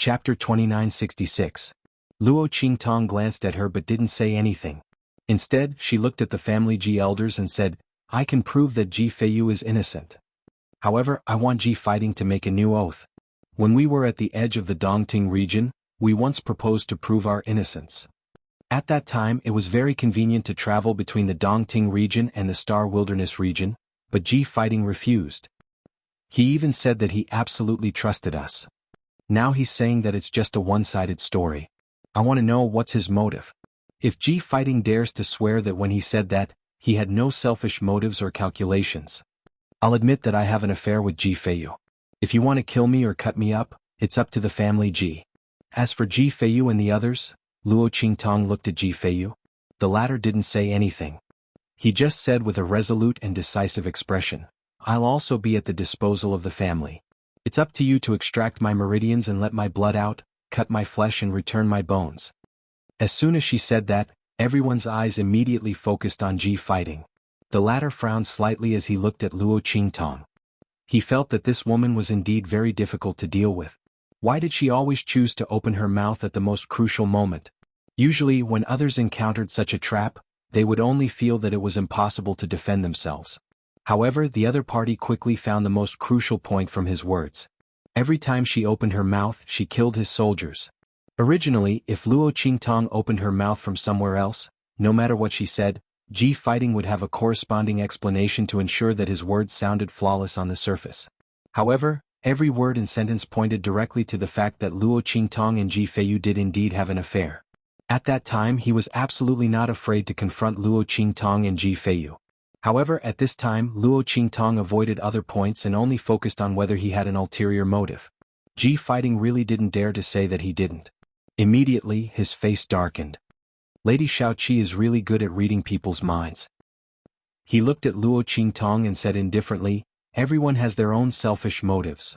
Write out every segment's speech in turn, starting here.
Chapter 2966. Luo Qingtong glanced at her but didn't say anything. Instead, she looked at the family Ji elders and said, "I can prove that Ji Feiyu is innocent. However, I want Ji Fighting to make a new oath. When we were at the edge of the Dongting region, we once proposed to prove our innocence. At that time it was very convenient to travel between the Dongting region and the Star Wilderness region, but Ji Fighting refused. He even said that he absolutely trusted us. Now he's saying that it's just a one-sided story. I want to know what's his motive. If Ji Fighting dares to swear that when he said that, he had no selfish motives or calculations, I'll admit that I have an affair with Ji Feiyu. If you want to kill me or cut me up, it's up to the family Ji. As for Ji Feiyu and the others," Luo Qingtong looked at Ji Feiyu. The latter didn't say anything. He just said with a resolute and decisive expression, "I'll also be at the disposal of the family. It's up to you to extract my meridians and let my blood out, cut my flesh and return my bones." As soon as she said that, everyone's eyes immediately focused on Ji Fighting. The latter frowned slightly as he looked at Luo Qingtong. He felt that this woman was indeed very difficult to deal with. Why did she always choose to open her mouth at the most crucial moment? Usually, when others encountered such a trap, they would only feel that it was impossible to defend themselves. However, the other party quickly found the most crucial point from his words. Every time she opened her mouth, she killed his soldiers. Originally, if Luo Qingtong opened her mouth from somewhere else, no matter what she said, Ji Fighting would have a corresponding explanation to ensure that his words sounded flawless on the surface. However, every word and sentence pointed directly to the fact that Luo Qingtong and Ji Feiyu did indeed have an affair. At that time he was absolutely not afraid to confront Luo Qingtong and Ji Feiyu. However, at this time Luo Qingtong avoided other points and only focused on whether he had an ulterior motive. Ji Fighting really didn't dare to say that he didn't. Immediately, his face darkened. Lady Xiaoqi is really good at reading people's minds. He looked at Luo Qingtong and said indifferently, "Everyone has their own selfish motives.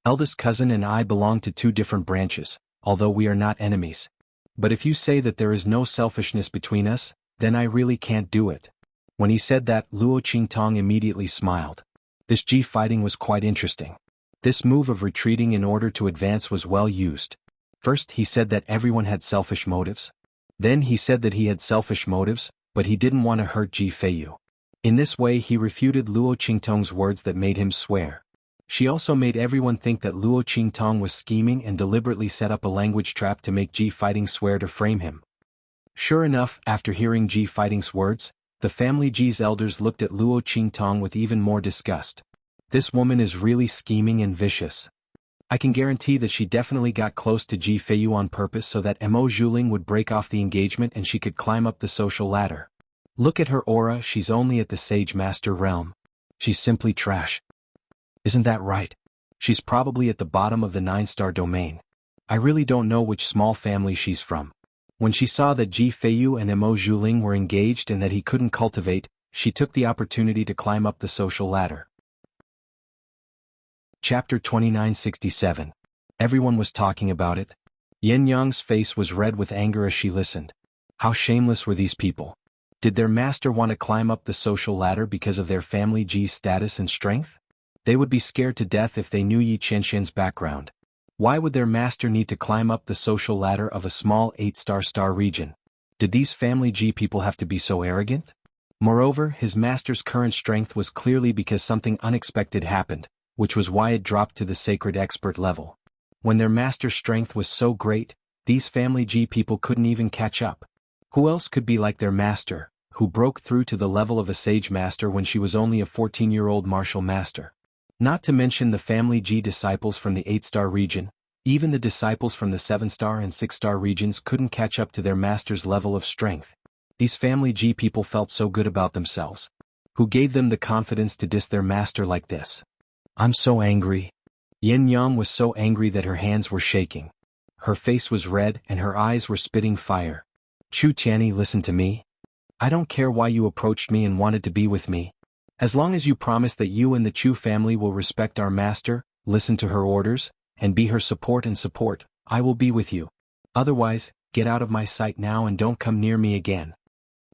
Eldest cousin and I belong to two different branches, although we are not enemies. But if you say that there is no selfishness between us, then I really can't do it." When he said that, Luo Qingtong immediately smiled. This Ji Fighting was quite interesting. This move of retreating in order to advance was well used. First he said that everyone had selfish motives. Then he said that he had selfish motives, but he didn't want to hurt Ji Feiyu. In this way he refuted Luo Qingtong's words that made him swear. She also made everyone think that Luo Qingtong was scheming and deliberately set up a language trap to make Ji Fighting swear to frame him. Sure enough, after hearing Ji Fighting's words, the family Ji's elders looked at Luo Qingtong with even more disgust. This woman is really scheming and vicious. I can guarantee that she definitely got close to Ji Feiyu on purpose so that Mo Zhuling would break off the engagement and she could climb up the social ladder. Look at her aura, she's only at the Sage Master realm. She's simply trash. Isn't that right? She's probably at the bottom of the 9-star domain. I really don't know which small family she's from. When she saw that Ji Feiyu and Mo Zhuling were engaged and that he couldn't cultivate, she took the opportunity to climb up the social ladder. Chapter 2967. Everyone was talking about it. Yin Yang's face was red with anger as she listened. How shameless were these people? Did their master want to climb up the social ladder because of their family Ji's status and strength? They would be scared to death if they knew Yi Qianxian's background. Why would their master need to climb up the social ladder of a small 8-star region? Did these family Ji people have to be so arrogant? Moreover, his master's current strength was clearly because something unexpected happened, which was why it dropped to the sacred expert level. When their master's strength was so great, these family Ji people couldn't even catch up. Who else could be like their master, who broke through to the level of a sage master when she was only a 14-year-old martial master? Not to mention the family Ji disciples from the 8-star region, even the disciples from the 7-star and 6-star regions couldn't catch up to their master's level of strength. These family Ji people felt so good about themselves. Who gave them the confidence to diss their master like this? I'm so angry. Yin Yang was so angry that her hands were shaking. Her face was red and her eyes were spitting fire. Chu Tianyi, listen to me. I don't care why you approached me and wanted to be with me. As long as you promise that you and the Chu family will respect our master, listen to her orders, and be her support, I will be with you. Otherwise, get out of my sight now and don't come near me again.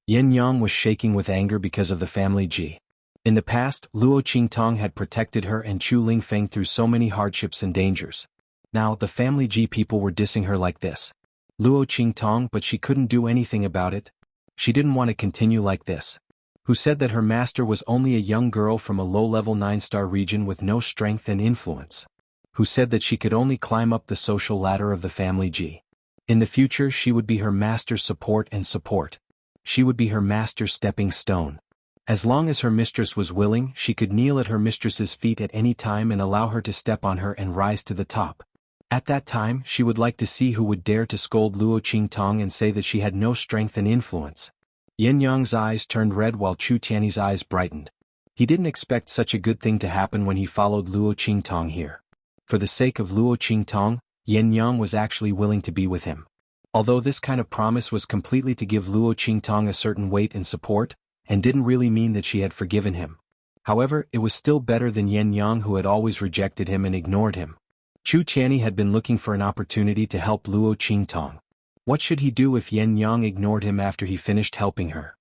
Yin Yang was shaking with anger because of the family Ji. In the past, Luo Qingtong had protected her and Chu Lingfeng through so many hardships and dangers. Now, the family Ji people were dissing her like this. Luo Qingtong, but she couldn't do anything about it. She didn't want to continue like this. Who said that her master was only a young girl from a low-level 9-star region with no strength and influence? Who said that she could only climb up the social ladder of the family Ji? In the future she would be her master's support and support. She would be her master's stepping stone. As long as her mistress was willing, she could kneel at her mistress's feet at any time and allow her to step on her and rise to the top. At that time, she would like to see who would dare to scold Luo Qingtong and say that she had no strength and influence. Yin Yang's eyes turned red while Chu Tiany's eyes brightened. He didn't expect such a good thing to happen when he followed Luo Qingtong here. For the sake of Luo Qingtong, Yin Yang was actually willing to be with him. Although this kind of promise was completely to give Luo Qingtong a certain weight and support, and didn't really mean that she had forgiven him. However, it was still better than Yin Yang, who had always rejected him and ignored him. Chu Tiany had been looking for an opportunity to help Luo Qingtong. What should he do if Yin Yang ignored him after he finished helping her?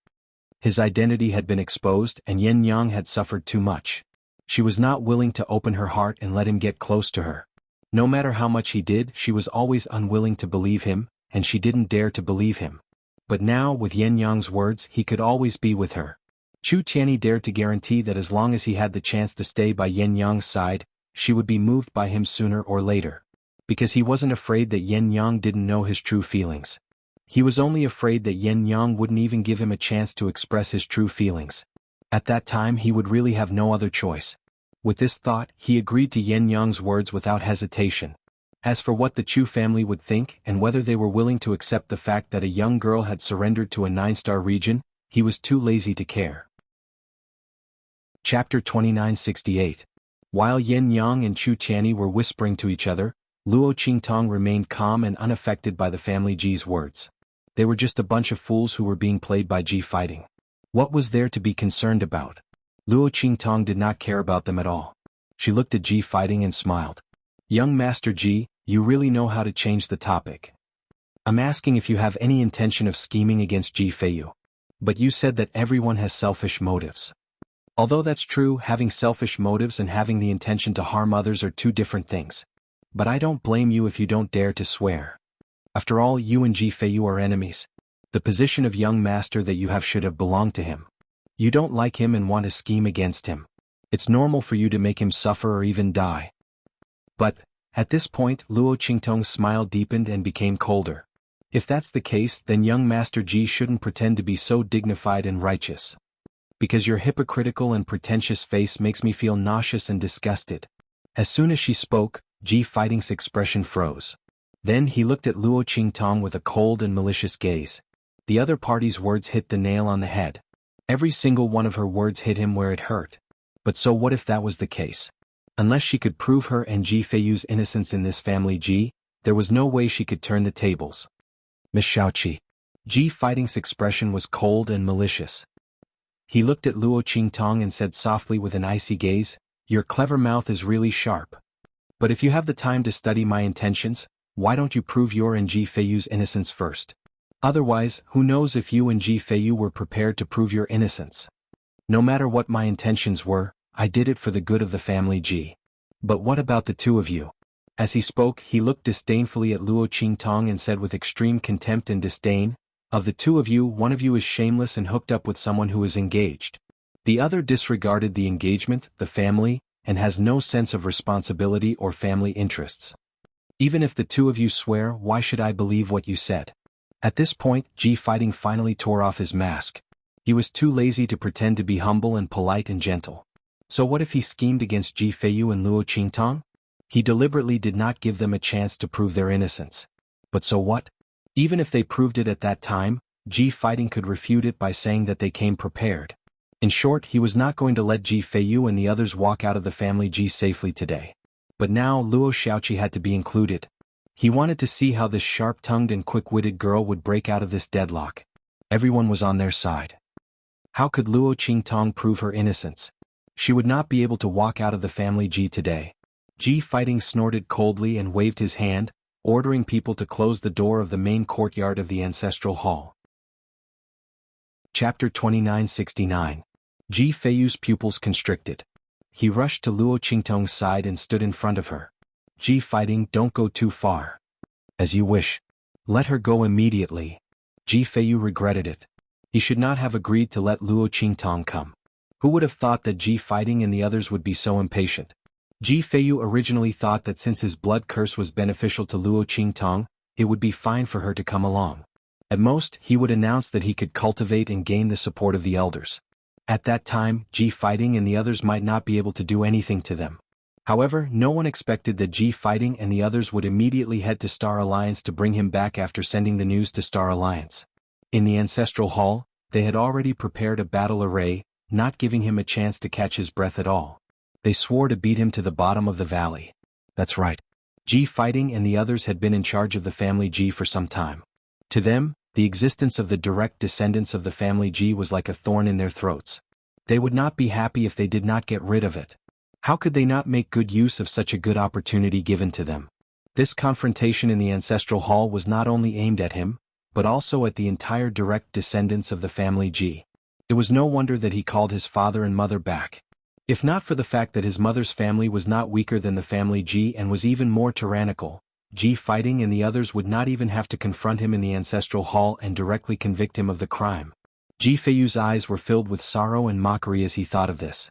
His identity had been exposed and Yin Yang had suffered too much. She was not willing to open her heart and let him get close to her. No matter how much he did, she was always unwilling to believe him, and she didn't dare to believe him. But now, with Yin Yang's words, he could always be with her. Chu Tiany dared to guarantee that as long as he had the chance to stay by Yin Yang's side, she would be moved by him sooner or later. Because he wasn't afraid that Yin Yang didn't know his true feelings. He was only afraid that Yin Yang wouldn't even give him a chance to express his true feelings. At that time he would really have no other choice. With this thought, he agreed to Yin Yang's words without hesitation. As for what the Chu family would think and whether they were willing to accept the fact that a young girl had surrendered to a 9-star region, he was too lazy to care. Chapter 2968. While Yin Yang and Chu Tiany were whispering to each other, Luo Qingtong remained calm and unaffected by the family Ji's words. They were just a bunch of fools who were being played by Ji fighting. What was there to be concerned about? Luo Qingtong did not care about them at all. She looked at Ji fighting and smiled. Young Master Ji, you really know how to change the topic. I'm asking if you have any intention of scheming against Ji Feiyu. But you said that everyone has selfish motives. Although that's true, having selfish motives and having the intention to harm others are two different things. But I don't blame you if you don't dare to swear. After all, you and Ji Feiyu are enemies. The position of young master that you have should have belonged to him. You don't like him and want to scheme against him. It's normal for you to make him suffer or even die. But, at this point, Luo Qingtong's smile deepened and became colder. If that's the case, then young Master Ji shouldn't pretend to be so dignified and righteous. Because your hypocritical and pretentious face makes me feel nauseous and disgusted. As soon as she spoke, Ji Fighting's expression froze. Then he looked at Luo Qingtong with a cold and malicious gaze. The other party's words hit the nail on the head. Every single one of her words hit him where it hurt. But so what if that was the case? Unless she could prove her and Ji Feiyu's innocence in this family Ji, there was no way she could turn the tables. Miss Shaoqi. Ji Fighting's expression was cold and malicious. He looked at Luo Qingtong and said softly with an icy gaze, "Your clever mouth is really sharp. But if you have the time to study my intentions, why don't you prove your and Ji Feiyu's innocence first? Otherwise, who knows if you and Ji Feiyu were prepared to prove your innocence? No matter what my intentions were, I did it for the good of the family Ji. But what about the two of you?" As he spoke, he looked disdainfully at Luo Qingtong and said with extreme contempt and disdain, "Of the two of you, one of you is shameless and hooked up with someone who is engaged. The other disregarded the engagement, the family, and has no sense of responsibility or family interests. Even if the two of you swear, why should I believe what you said?" At this point, Ji Fighting finally tore off his mask. He was too lazy to pretend to be humble and polite and gentle. So what if he schemed against Ji Feiyu and Luo Qingtong? He deliberately did not give them a chance to prove their innocence. But so what? Even if they proved it at that time, Ji Fighting could refute it by saying that they came prepared. In short, he was not going to let Ji Feiyu and the others walk out of the family Ji safely today. But now Luo Shaoqi had to be included. He wanted to see how this sharp-tongued and quick-witted girl would break out of this deadlock. Everyone was on their side. How could Luo Qingtong prove her innocence? She would not be able to walk out of the family Ji today. Ji Fighting snorted coldly and waved his hand, ordering people to close the door of the main courtyard of the ancestral hall. Chapter 2969. Ji Feiyu's pupils constricted. He rushed to Luo Qingtong's side and stood in front of her. Ji Fighting, don't go too far. As you wish. Let her go immediately. Ji Feiyu regretted it. He should not have agreed to let Luo Qingtong come. Who would have thought that Ji Fighting and the others would be so impatient? Ji Feiyu originally thought that since his blood curse was beneficial to Luo Qingtong, it would be fine for her to come along. At most, he would announce that he could cultivate and gain the support of the elders. At that time, Ji Fighting and the others might not be able to do anything to them. However, no one expected that Ji Fighting and the others would immediately head to Star Alliance to bring him back after sending the news to Star Alliance. In the Ancestral Hall, they had already prepared a battle array, not giving him a chance to catch his breath at all. They swore to beat him to the bottom of the valley. That's right. Ji Fighting and the others had been in charge of the family Ji for some time. To them, the existence of the direct descendants of the family Ji was like a thorn in their throats. They would not be happy if they did not get rid of it. How could they not make good use of such a good opportunity given to them? This confrontation in the Ancestral Hall was not only aimed at him, but also at the entire direct descendants of the family Ji. It was no wonder that he called his father and mother back. If not for the fact that his mother's family was not weaker than the family Ji and was even more tyrannical, Ji Fighting and the others would not even have to confront him in the Ancestral Hall and directly convict him of the crime. Ji Feiyu's eyes were filled with sorrow and mockery as he thought of this.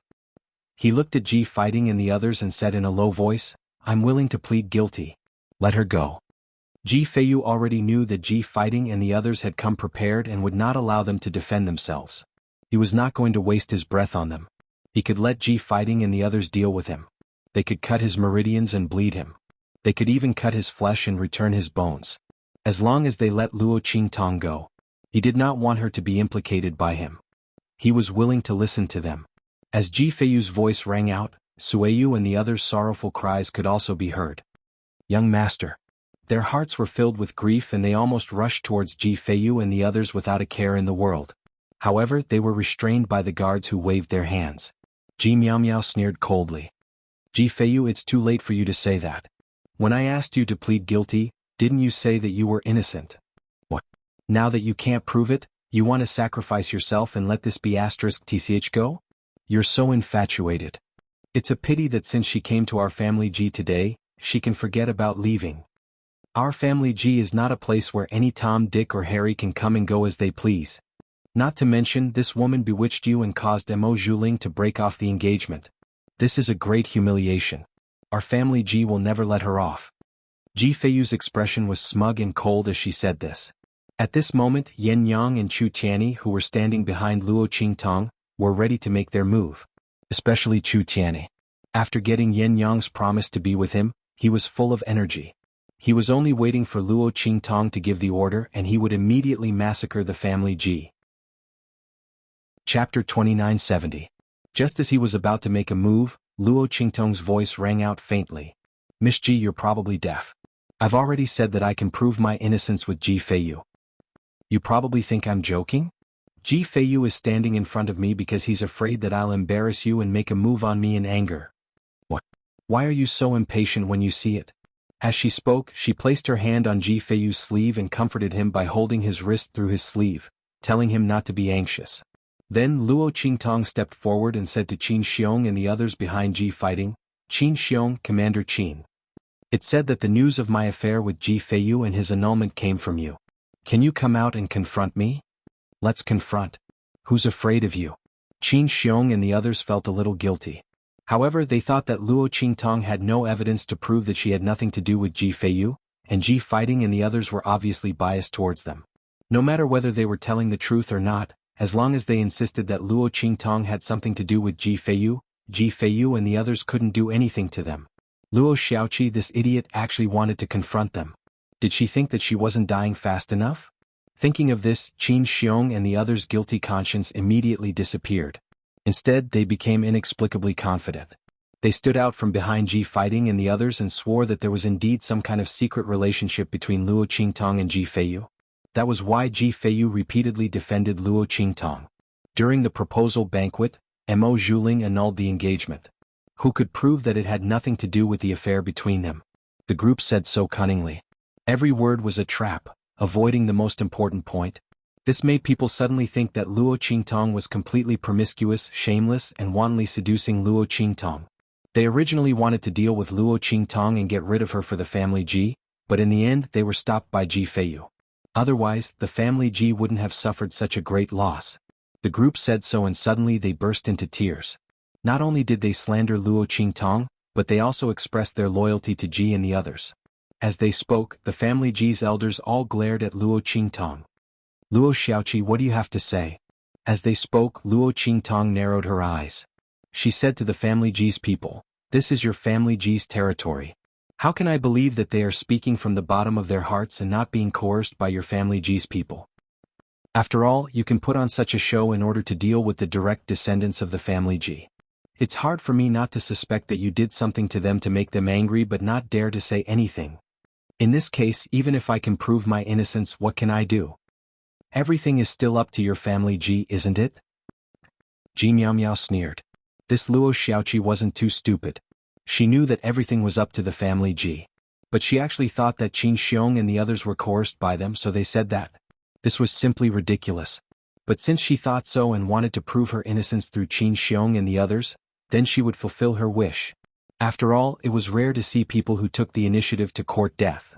He looked at Ji Fighting and the others and said in a low voice, "I'm willing to plead guilty. Let her go." Ji Feiyu already knew that Ji Fighting and the others had come prepared and would not allow them to defend themselves. He was not going to waste his breath on them. He could let Ji Fighting and the others deal with him. They could cut his meridians and bleed him. They could even cut his flesh and return his bones. As long as they let Luo Qingtong go. He did not want her to be implicated by him. He was willing to listen to them. As Ji Feiyu's voice rang out, Sueyu and the others' sorrowful cries could also be heard. "Young master." Their hearts were filled with grief and they almost rushed towards Ji Feiyu and the others without a care in the world. However, they were restrained by the guards who waved their hands. Ji Miao Miao sneered coldly. "Ji Feiyu, it's too late for you to say that. When I asked you to plead guilty, didn't you say that you were innocent? What? Now that you can't prove it, you want to sacrifice yourself and let this be *tch go? You're so infatuated. It's a pity that since she came to our family Ji today, she can forget about leaving. Our family Ji is not a place where any Tom, Dick or Harry can come and go as they please. Not to mention, this woman bewitched you and caused Mo Zhuling to break off the engagement. This is a great humiliation. Our family Ji will never let her off." Ji Feiyu's expression was smug and cold as she said this. At this moment, Yen Yang and Chu Tianyi, who were standing behind Luo Qingtong, were ready to make their move. Especially Chu Tianyi. After getting Yen Yang's promise to be with him, he was full of energy. He was only waiting for Luo Qingtong to give the order and he would immediately massacre the family Ji. Chapter 2970. Just as he was about to make a move, Luo Qingtong's voice rang out faintly. "Miss Ji, you're probably deaf. I've already said that I can prove my innocence with Ji Feiyu. You probably think I'm joking? Ji Feiyu is standing in front of me because he's afraid that I'll embarrass you and make a move on me in anger. What? Why are you so impatient when you see it?" As she spoke, she placed her hand on Ji Feiyu's sleeve and comforted him by holding his wrist through his sleeve, telling him not to be anxious. Then Luo Qingtong stepped forward and said to Qin Xiong and the others behind Ji Fighting, "Qin Xiong, Commander Qin. It said that the news of my affair with Ji Feiyu and his annulment came from you. Can you come out and confront me? Let's confront. Who's afraid of you?" Qin Xiong and the others felt a little guilty. However, they thought that Luo Qingtong had no evidence to prove that she had nothing to do with Ji Feiyu, and Ji Fighting and the others were obviously biased towards them. No matter whether they were telling the truth or not, as long as they insisted that Luo Qingtong had something to do with Ji Feiyu and the others couldn't do anything to them. Luo Xiaoqi, this idiot, actually wanted to confront them. Did she think that she wasn't dying fast enough? Thinking of this, Qin Xiong and the others' guilty conscience immediately disappeared. Instead, they became inexplicably confident. They stood out from behind Ji Fighting and the others and swore that there was indeed some kind of secret relationship between Luo Qingtong and Ji Feiyu. That was why Ji Feiyu repeatedly defended Luo Qingtong. During the proposal banquet, Mo Zhuling annulled the engagement. Who could prove that it had nothing to do with the affair between them? The group said so cunningly. Every word was a trap, avoiding the most important point. This made people suddenly think that Luo Qingtong was completely promiscuous, shameless, and wantonly seducing Luo Qingtong. They originally wanted to deal with Luo Qingtong and get rid of her for the family Ji, but in the end they were stopped by Ji Feiyu. Otherwise, the family Ji wouldn't have suffered such a great loss. The group said so and suddenly they burst into tears. Not only did they slander Luo Qingtong, but they also expressed their loyalty to Ji and the others. As they spoke, the family Ji's elders all glared at Luo Qingtong. Luo Xiaoqi, what do you have to say? As they spoke, Luo Qingtong narrowed her eyes. She said to the family Ji's people, "This is your family Ji's territory. How can I believe that they are speaking from the bottom of their hearts and not being coerced by your family Ji's people? After all, you can put on such a show in order to deal with the direct descendants of the family Ji. It's hard for me not to suspect that you did something to them to make them angry but not dare to say anything. In this case, even if I can prove my innocence, what can I do? Everything is still up to your family Ji, isn't it?" Ji Miao Miao sneered. This Luo Xiaoqi wasn't too stupid. She knew that everything was up to the family Ji. But she actually thought that Qin Xiong and the others were coerced by them, so they said that. This was simply ridiculous. But since she thought so and wanted to prove her innocence through Qin Xiong and the others, then she would fulfill her wish. After all, it was rare to see people who took the initiative to court death.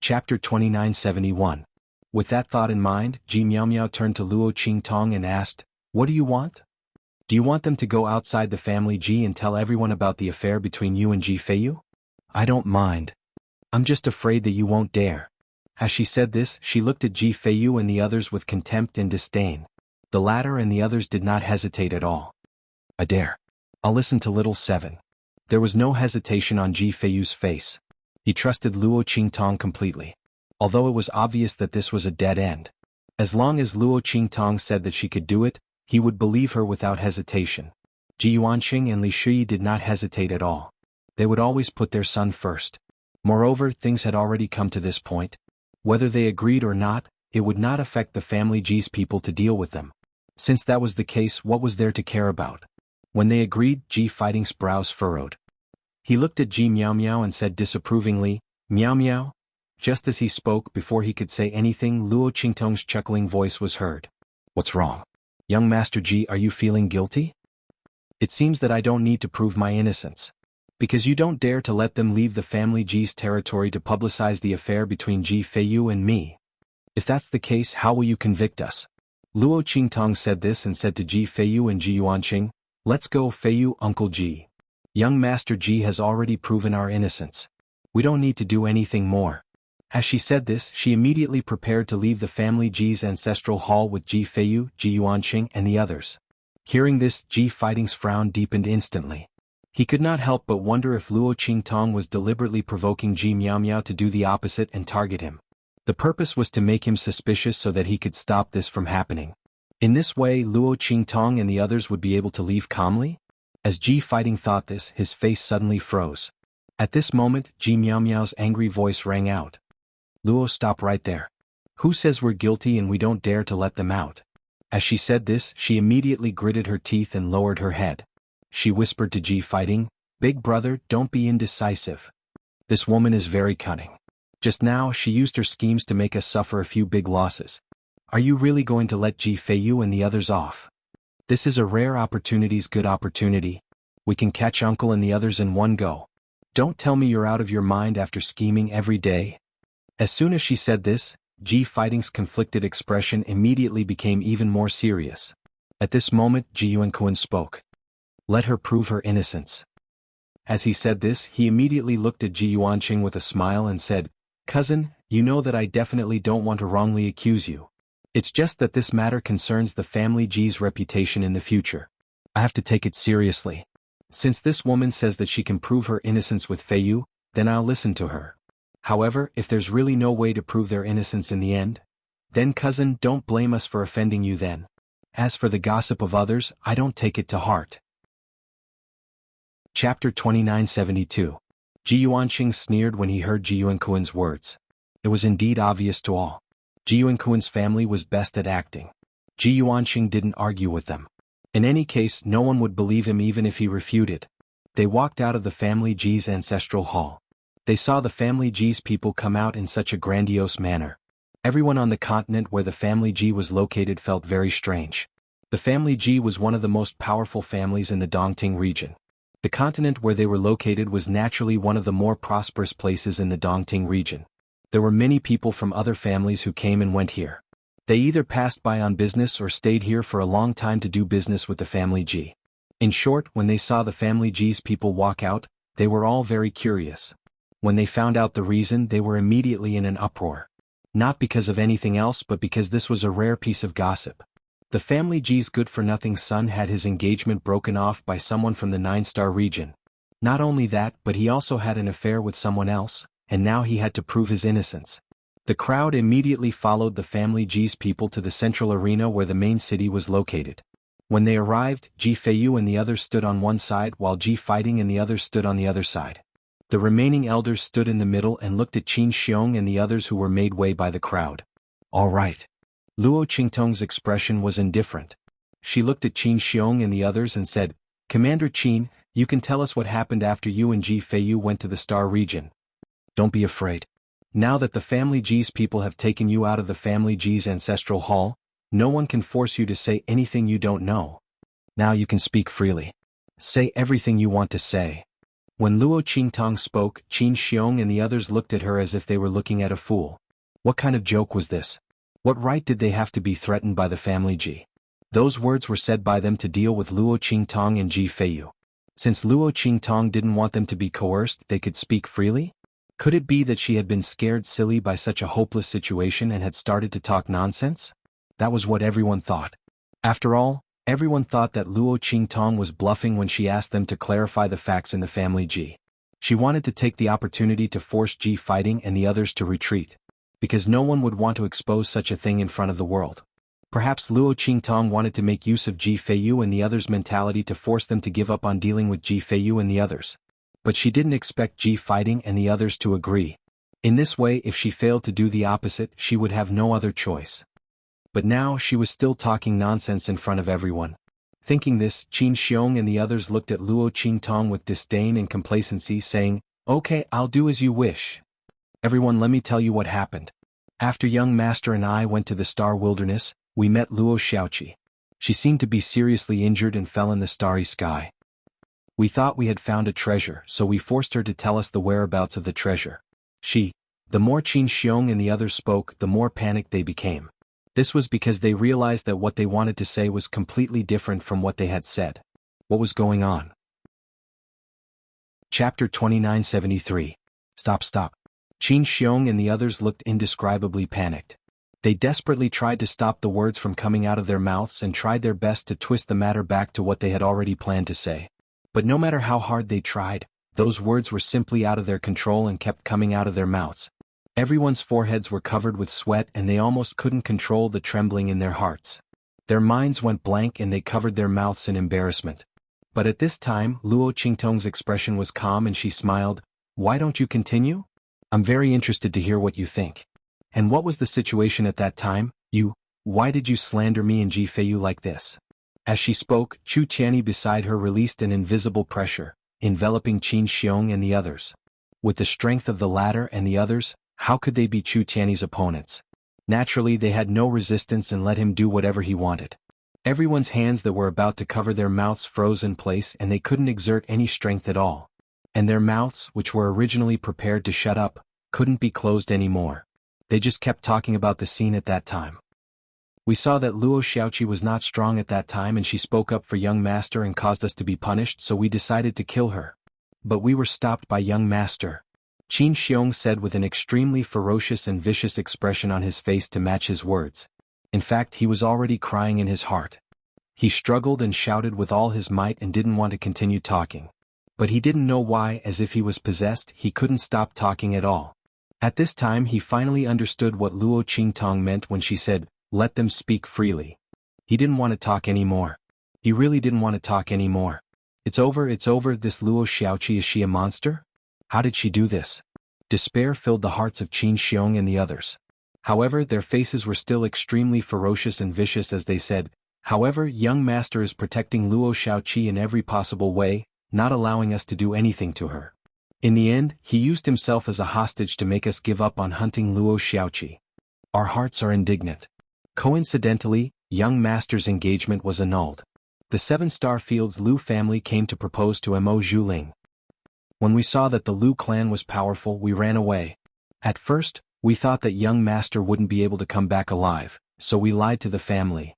Chapter 2971. With that thought in mind, Ji Miao Miao turned to Luo Qingtong and asked, "What do you want? Do you want them to go outside the family Ji and tell everyone about the affair between you and Ji Feiyu?" "I don't mind. I'm just afraid that you won't dare." As she said this, she looked at Ji Feiyu and the others with contempt and disdain. The latter and the others did not hesitate at all. "I dare. I'll listen to little 7. There was no hesitation on Ji Feiyu's face. He trusted Luo Qingtong completely. Although it was obvious that this was a dead end. As long as Luo Qingtong said that she could do it, he would believe her without hesitation. Ji Yuanqing and Li Shui did not hesitate at all. They would always put their son first. Moreover, things had already come to this point. Whether they agreed or not, it would not affect the family Ji's people to deal with them. Since that was the case, what was there to care about? When they agreed, Ji Fighting's brows furrowed. He looked at Ji Miao Miao and said disapprovingly, "Miao Miao?" Just as he spoke, before he could say anything, Luo Qingtong's chuckling voice was heard. "What's wrong? Young Master Ji, are you feeling guilty? It seems that I don't need to prove my innocence. Because you don't dare to let them leave the family Ji's territory to publicize the affair between Ji Feiyu and me. If that's the case, how will you convict us?" Luo Qingtong said this and said to Ji Feiyu and Ji Yuanqing, "Let's go, Feiyu, Uncle Ji. Young Master Ji has already proven our innocence. We don't need to do anything more." As she said this, she immediately prepared to leave the family Ji's ancestral hall with Ji Feiyu, Ji Yuanqing and the others. Hearing this, Ji Fighting's frown deepened instantly. He could not help but wonder if Luo Qingtong was deliberately provoking Ji Miao Miao to do the opposite and target him. The purpose was to make him suspicious so that he could stop this from happening. In this way, Luo Qingtong and the others would be able to leave calmly? As Ji Fighting thought this, his face suddenly froze. At this moment, Ji Miao Miao's angry voice rang out. "Luo, stop right there. Who says we're guilty and we don't dare to let them out?" As she said this, she immediately gritted her teeth and lowered her head. She whispered to Ji Fighting, "Big brother, don't be indecisive. This woman is very cunning. Just now, she used her schemes to make us suffer a few big losses. Are you really going to let Ji Feiyu and the others off? This is a rare opportunity's good opportunity. We can catch Uncle and the others in one go. Don't tell me you're out of your mind after scheming every day." As soon as she said this, Ji Fighting's conflicted expression immediately became even more serious. At this moment, Ji Yuanqing spoke. "Let her prove her innocence." As he said this, he immediately looked at Ji Yuanqing with a smile and said, "Cousin, you know that I definitely don't want to wrongly accuse you. It's just that this matter concerns the family Ji's reputation in the future. I have to take it seriously. Since this woman says that she can prove her innocence with Feiyu, then I'll listen to her. However, if there's really no way to prove their innocence in the end, then cousin, don't blame us for offending you then. As for the gossip of others, I don't take it to heart." Chapter 2972. Ji Yuanqing sneered when he heard Ji Yuanqing's words. It was indeed obvious to all. Ji Yuanqing's family was best at acting. Ji Yuanqing didn't argue with them. In any case, no one would believe him even if he refuted. They walked out of the family Ji's ancestral hall. They saw the family Ji's people come out in such a grandiose manner. Everyone on the continent where the family Ji was located felt very strange. The family Ji was one of the most powerful families in the Dongting region. The continent where they were located was naturally one of the more prosperous places in the Dongting region. There were many people from other families who came and went here. They either passed by on business or stayed here for a long time to do business with the family Ji. In short, when they saw the family Ji's people walk out, they were all very curious. When they found out the reason, they were immediately in an uproar. Not because of anything else but because this was a rare piece of gossip. The family Ji's good-for-nothing son had his engagement broken off by someone from the 9-star region. Not only that, but he also had an affair with someone else, and now he had to prove his innocence. The crowd immediately followed the family Ji's people to the central arena where the main city was located. When they arrived, Ji Feiyu and the others stood on one side while Ji Fighting and the others stood on the other side. The remaining elders stood in the middle and looked at Qin Xiong and the others who were made way by the crowd. All right. Luo Qingtong's expression was indifferent. She looked at Qin Xiong and the others and said, Commander Qin, you can tell us what happened after you and Ji Feiyu went to the Star region. Don't be afraid. Now that the family Ji's people have taken you out of the family Ji's ancestral hall, no one can force you to say anything you don't know. Now you can speak freely. Say everything you want to say. When Luo Qingtong spoke, Qin Xiong and the others looked at her as if they were looking at a fool. What kind of joke was this? What right did they have to be threatened by the family Ji? Those words were said by them to deal with Luo Qingtong and Ji Feiyu. Since Luo Qingtong didn't want them to be coerced, they could speak freely? Could it be that she had been scared silly by such a hopeless situation and had started to talk nonsense? That was what everyone thought. After all, everyone thought that Luo Qingtong was bluffing when she asked them to clarify the facts in the family Ji. She wanted to take the opportunity to force Ji Fighting and the others to retreat, because no one would want to expose such a thing in front of the world. Perhaps Luo Qingtong wanted to make use of Ji Feiyu and the others' mentality to force them to give up on dealing with Ji Feiyu and the others. But she didn't expect Ji Fighting and the others to agree. In this way, if she failed to do the opposite, she would have no other choice. But now she was still talking nonsense in front of everyone. Thinking this, Qin Xiong and the others looked at Luo Qingtong with disdain and complacency, saying, Okay, I'll do as you wish. Everyone, let me tell you what happened. After young master and I went to the Star Wilderness, we met Luo Xiaoqi. She seemed to be seriously injured and fell in the starry sky. We thought we had found a treasure, so we forced her to tell us the whereabouts of the treasure. The more Qin Xiong and the others spoke, the more panicked they became. This was because they realized that what they wanted to say was completely different from what they had said. What was going on? Chapter 2973. Stop. Qin Xiong and the others looked indescribably panicked. They desperately tried to stop the words from coming out of their mouths and tried their best to twist the matter back to what they had already planned to say. But no matter how hard they tried, those words were simply out of their control and kept coming out of their mouths. Everyone's foreheads were covered with sweat and they almost couldn't control the trembling in their hearts. Their minds went blank and they covered their mouths in embarrassment. But at this time, Luo Qingtong's expression was calm and she smiled. Why don't you continue? I'm very interested to hear what you think. And what was the situation at that time? Why did you slander me and Ji Feiyu like this? As she spoke, Chu Tianyi beside her released an invisible pressure, enveloping Qin Xiong and the others. With the strength of the latter and the others, how could they be Chu Tianyi's opponents? Naturally, they had no resistance and let him do whatever he wanted. Everyone's hands that were about to cover their mouths froze in place and they couldn't exert any strength at all. And their mouths, which were originally prepared to shut up, couldn't be closed anymore. They just kept talking about the scene at that time. We saw that Luo Xiaoqi was not strong at that time and she spoke up for young master and caused us to be punished, so we decided to kill her. But we were stopped by young master. Qin Xiong said with an extremely ferocious and vicious expression on his face to match his words. In fact, he was already crying in his heart. He struggled and shouted with all his might and didn't want to continue talking. But he didn't know why, as if he was possessed, he couldn't stop talking at all. At this time he finally understood what Luo Qingtong meant when she said, let them speak freely. He didn't want to talk anymore. He really didn't want to talk anymore. It's over, this Luo Xiaoqi, is she a monster? How did she do this? Despair filled the hearts of Qin Xiong and the others. However, their faces were still extremely ferocious and vicious as they said, however, young master is protecting Luo Xiaoqi in every possible way, not allowing us to do anything to her. In the end, he used himself as a hostage to make us give up on hunting Luo Xiaoqi. Our hearts are indignant. Coincidentally, young master's engagement was annulled. The 7-star field's Lu family came to propose to Mo Zhuling. When we saw that the Lu clan was powerful, we ran away. At first, we thought that young master wouldn't be able to come back alive, so we lied to the family.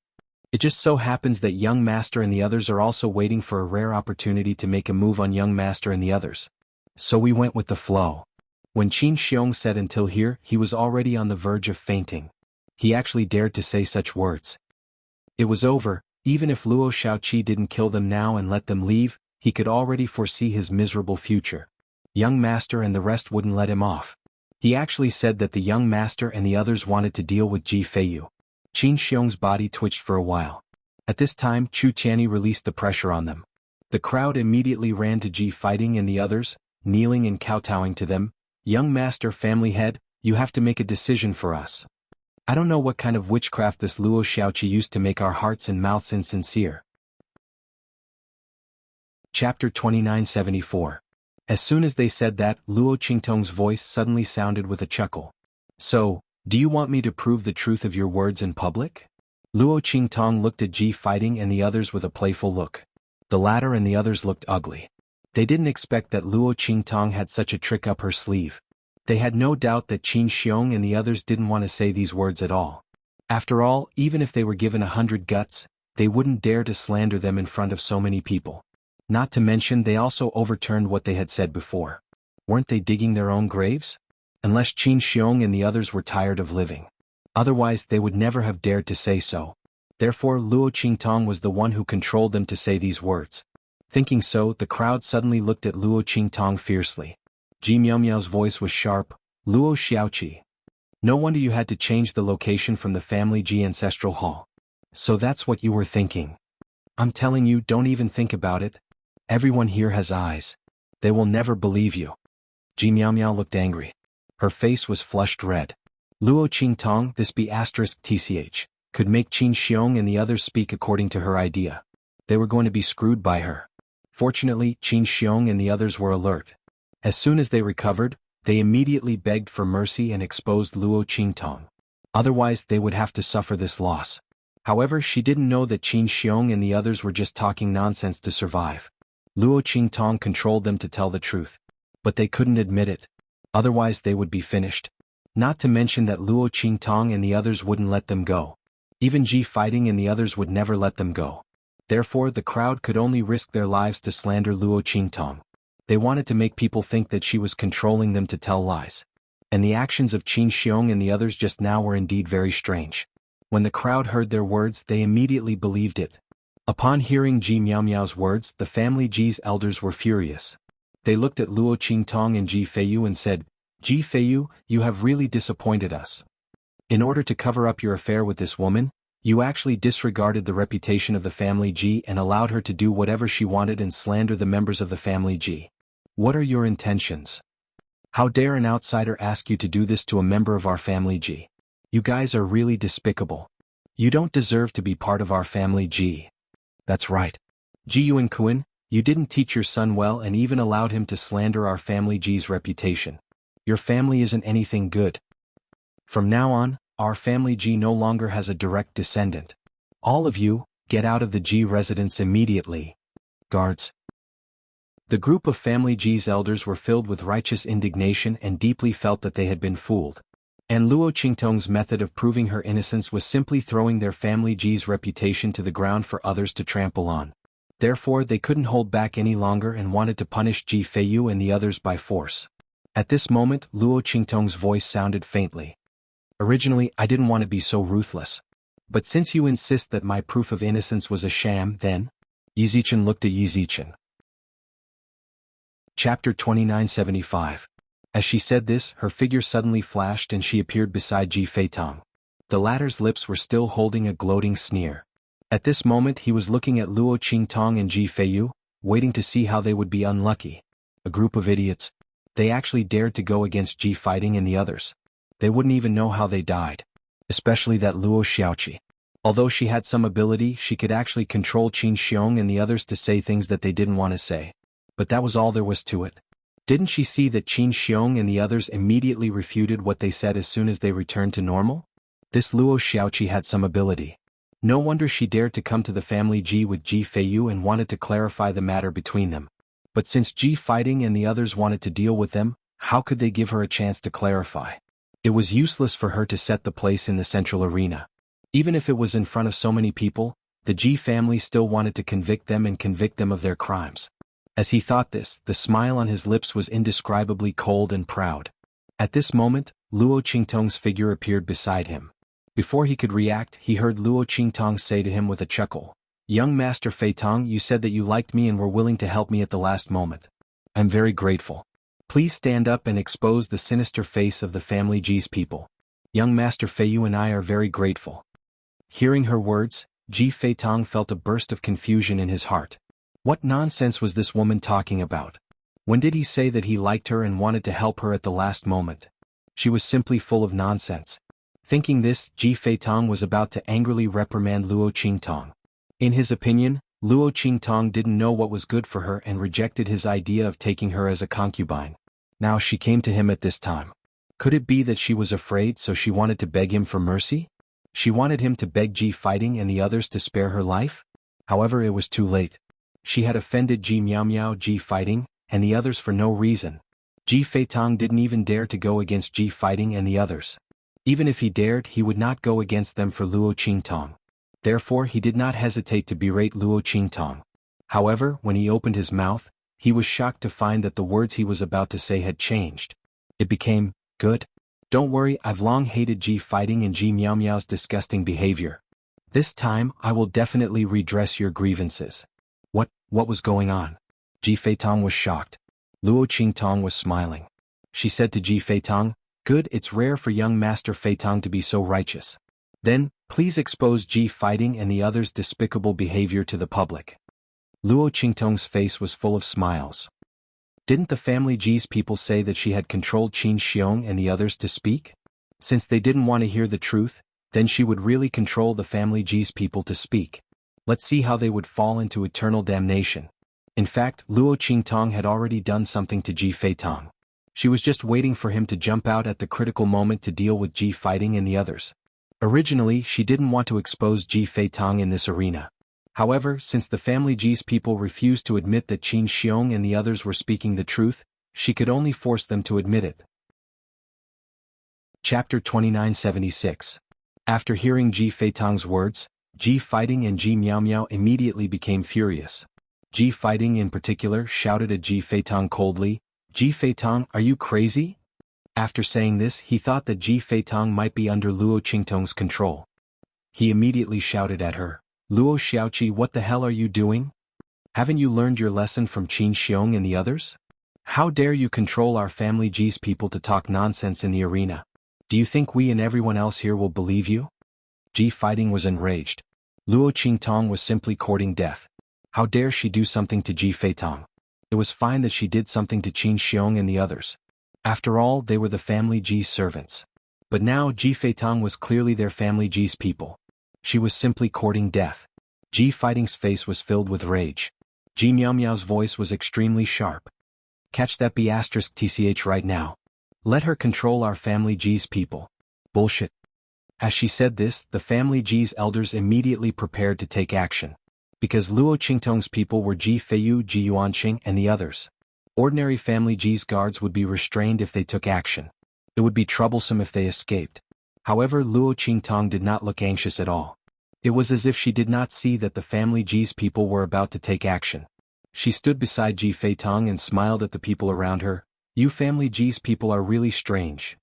It just so happens that young master and the others are also waiting for a rare opportunity to make a move on young master and the others. So we went with the flow. When Qin Xiong said until here, he was already on the verge of fainting. He actually dared to say such words. It was over. Even if Luo Xiaoqi didn't kill them now and let them leave, he could already foresee his miserable future. Young master and the rest wouldn't let him off. He actually said that the young master and the others wanted to deal with Ji Feiyu. Qin Xiong's body twitched for a while. At this time, Chu Tianyi released the pressure on them. The crowd immediately ran to Ji Fighting and the others, kneeling and kowtowing to them. Young master, family head, you have to make a decision for us. I don't know what kind of witchcraft this Luo Xiaoqi used to make our hearts and mouths insincere. Chapter 2974. As soon as they said that, Luo Qingtong's voice suddenly sounded with a chuckle. So, do you want me to prove the truth of your words in public? Luo Qingtong looked at Ji Fighting and the others with a playful look. The latter and the others looked ugly. They didn't expect that Luo Qingtong had such a trick up her sleeve. They had no doubt that Qin Xiong and the others didn't want to say these words at all. After all, even if they were given 100 guts, they wouldn't dare to slander them in front of so many people. Not to mention they also overturned what they had said before. Weren't they digging their own graves? Unless Qin Xiong and the others were tired of living. Otherwise they would never have dared to say so. Therefore Luo Qingtong was the one who controlled them to say these words. Thinking so, the crowd suddenly looked at Luo Qingtong fiercely. Ji Miaomiao's voice was sharp. Luo Xiaoqi. No wonder you had to change the location from the family Ji ancestral hall. So that's what you were thinking. I'm telling you, don't even think about it. Everyone here has eyes. They will never believe you. Ji Miaomiao looked angry. Her face was flushed red. Luo Qingtong, this B***TCH, could make Qin Xiong and the others speak according to her idea. They were going to be screwed by her. Fortunately, Qin Xiong and the others were alert. As soon as they recovered, they immediately begged for mercy and exposed Luo Qingtong. Otherwise they would have to suffer this loss. However, she didn't know that Qin Xiong and the others were just talking nonsense to survive. Luo Qingtong controlled them to tell the truth. But they couldn't admit it. Otherwise they would be finished. Not to mention that Luo Qingtong and the others wouldn't let them go. Even Ji Fighting and the others would never let them go. Therefore the crowd could only risk their lives to slander Luo Qingtong. They wanted to make people think that she was controlling them to tell lies. And the actions of Qin Xiong and the others just now were indeed very strange. When the crowd heard their words, they immediately believed it. Upon hearing Ji Miaomiao's words, the family Ji's elders were furious. They looked at Luo Qingtong and Ji Feiyu and said, Ji Feiyu, you have really disappointed us. In order to cover up your affair with this woman, you actually disregarded the reputation of the family Ji and allowed her to do whatever she wanted and slander the members of the family Ji. What are your intentions? How dare an outsider ask you to do this to a member of our family Ji? You guys are really despicable. You don't deserve to be part of our family Ji. That's right. Ji Xuanhuan, you didn't teach your son well and even allowed him to slander our family Ji's reputation. Your family isn't anything good. From now on, our family Ji no longer has a direct descendant. All of you, get out of the Ji residence immediately. Guards. The group of family Ji's elders were filled with righteous indignation and deeply felt that they had been fooled. And Luo Qingtong's method of proving her innocence was simply throwing their family Ji's reputation to the ground for others to trample on. Therefore they couldn't hold back any longer and wanted to punish Ji Feiyu and the others by force. At this moment, Luo Qingtong's voice sounded faintly. Originally, I didn't want to be so ruthless. But since you insist that my proof of innocence was a sham, then... Yizichen looked at Yizichen. Chapter 2975. As she said this, her figure suddenly flashed and she appeared beside Ji Feitong. The latter's lips were still holding a gloating sneer. At this moment he was looking at Luo Qingtong and Ji Feiyu, waiting to see how they would be unlucky. A group of idiots. They actually dared to go against Ji Fighting and the others. They wouldn't even know how they died. Especially that Luo Xiaoqi. Although she had some ability, she could actually control Qin Xiong and the others to say things that they didn't want to say. But that was all there was to it. Didn't she see that Qin Xiong and the others immediately refuted what they said as soon as they returned to normal? This Luo Xiaoqi had some ability. No wonder she dared to come to the family Ji with Ji Feiyu and wanted to clarify the matter between them. But since Ji Fighting and the others wanted to deal with them, how could they give her a chance to clarify? It was useless for her to set the place in the central arena. Even if it was in front of so many people, the Ji family still wanted to convict them of their crimes. As he thought this, the smile on his lips was indescribably cold and proud. At this moment, Luo Qingtong's figure appeared beside him. Before he could react, he heard Luo Qingtong say to him with a chuckle, "Young Master Fei Tong, you said that you liked me and were willing to help me at the last moment. I'm very grateful. Please stand up and expose the sinister face of the family Ji's people. Young Master Feiyu and I are very grateful." Hearing her words, Ji Fei Tong felt a burst of confusion in his heart. What nonsense was this woman talking about? When did he say that he liked her and wanted to help her at the last moment? She was simply full of nonsense. Thinking this, Ji Fei Tong was about to angrily reprimand Luo Qingtong. In his opinion, Luo Qingtong didn't know what was good for her and rejected his idea of taking her as a concubine. Now she came to him at this time. Could it be that she was afraid, so she wanted to beg him for mercy? She wanted him to beg Ji Fighting and the others to spare her life? However, it was too late. She had offended Ji Miao Miao, Ji Fighting, and the others for no reason. Ji Fei Tong didn't even dare to go against Ji Fighting and the others. Even if he dared, he would not go against them for Luo Qingtong. Therefore, he did not hesitate to berate Luo Qingtong. However, when he opened his mouth, he was shocked to find that the words he was about to say had changed. It became, "Good. Don't worry, I've long hated Ji Fighting and Ji Miao Miao's disgusting behavior. This time, I will definitely redress your grievances." What was going on? Ji Fei Tong was shocked. Luo Qingtong was smiling. She said to Ji Fei Tong, "Good, it's rare for young Master Fei Tong to be so righteous. Then, please expose Ji Fighting and the others' despicable behavior to the public." Luo Qingtong's face was full of smiles. Didn't the family Ji's people say that she had controlled Qin Xiong and the others to speak? Since they didn't want to hear the truth, then she would really control the family Ji's people to speak. Let's see how they would fall into eternal damnation. In fact, Luo Qingtong had already done something to Ji Fei Tong. She was just waiting for him to jump out at the critical moment to deal with Ji Fighting and the others. Originally, she didn't want to expose Ji Fei Tong in this arena. However, since the family Ji's people refused to admit that Qin Xiong and the others were speaking the truth, she could only force them to admit it. Chapter 2976. After hearing Ji Fei Tong's words, Ji Fighting and Ji Miao Miao immediately became furious. Ji Fighting in particular shouted at Ji Fei Tong coldly, "Ji Fei Tong, are you crazy?" After saying this, he thought that Ji Fei Tong might be under Luo Qingtong's control. He immediately shouted at her, "Luo Xiaoqi, what the hell are you doing? Haven't you learned your lesson from Qin Xiong and the others? How dare you control our family Ji's people to talk nonsense in the arena? Do you think we and everyone else here will believe you?" Ji Fighting was enraged. Luo Qingtong was simply courting death. How dare she do something to Ji Fei Tong? It was fine that she did something to Qin Xiong and the others. After all, they were the family Ji's servants. But now Ji Fei Tong was clearly their family Ji's people. She was simply courting death. Ji Fighting's face was filled with rage. Ji Miao Miao's voice was extremely sharp. "Catch that B***tch right now. Let her control our family Ji's people." Bullshit. As she said this, the family Ji's elders immediately prepared to take action. Because Luo Qingtong's people were Ji Feiyu, Ji Yuanqing, and the others. Ordinary family Ji's guards would be restrained if they took action. It would be troublesome if they escaped. However, Luo Qingtong did not look anxious at all. It was as if she did not see that the family Ji's people were about to take action. She stood beside Ji Fei Tong and smiled at the people around her. "You family Ji's people are really strange.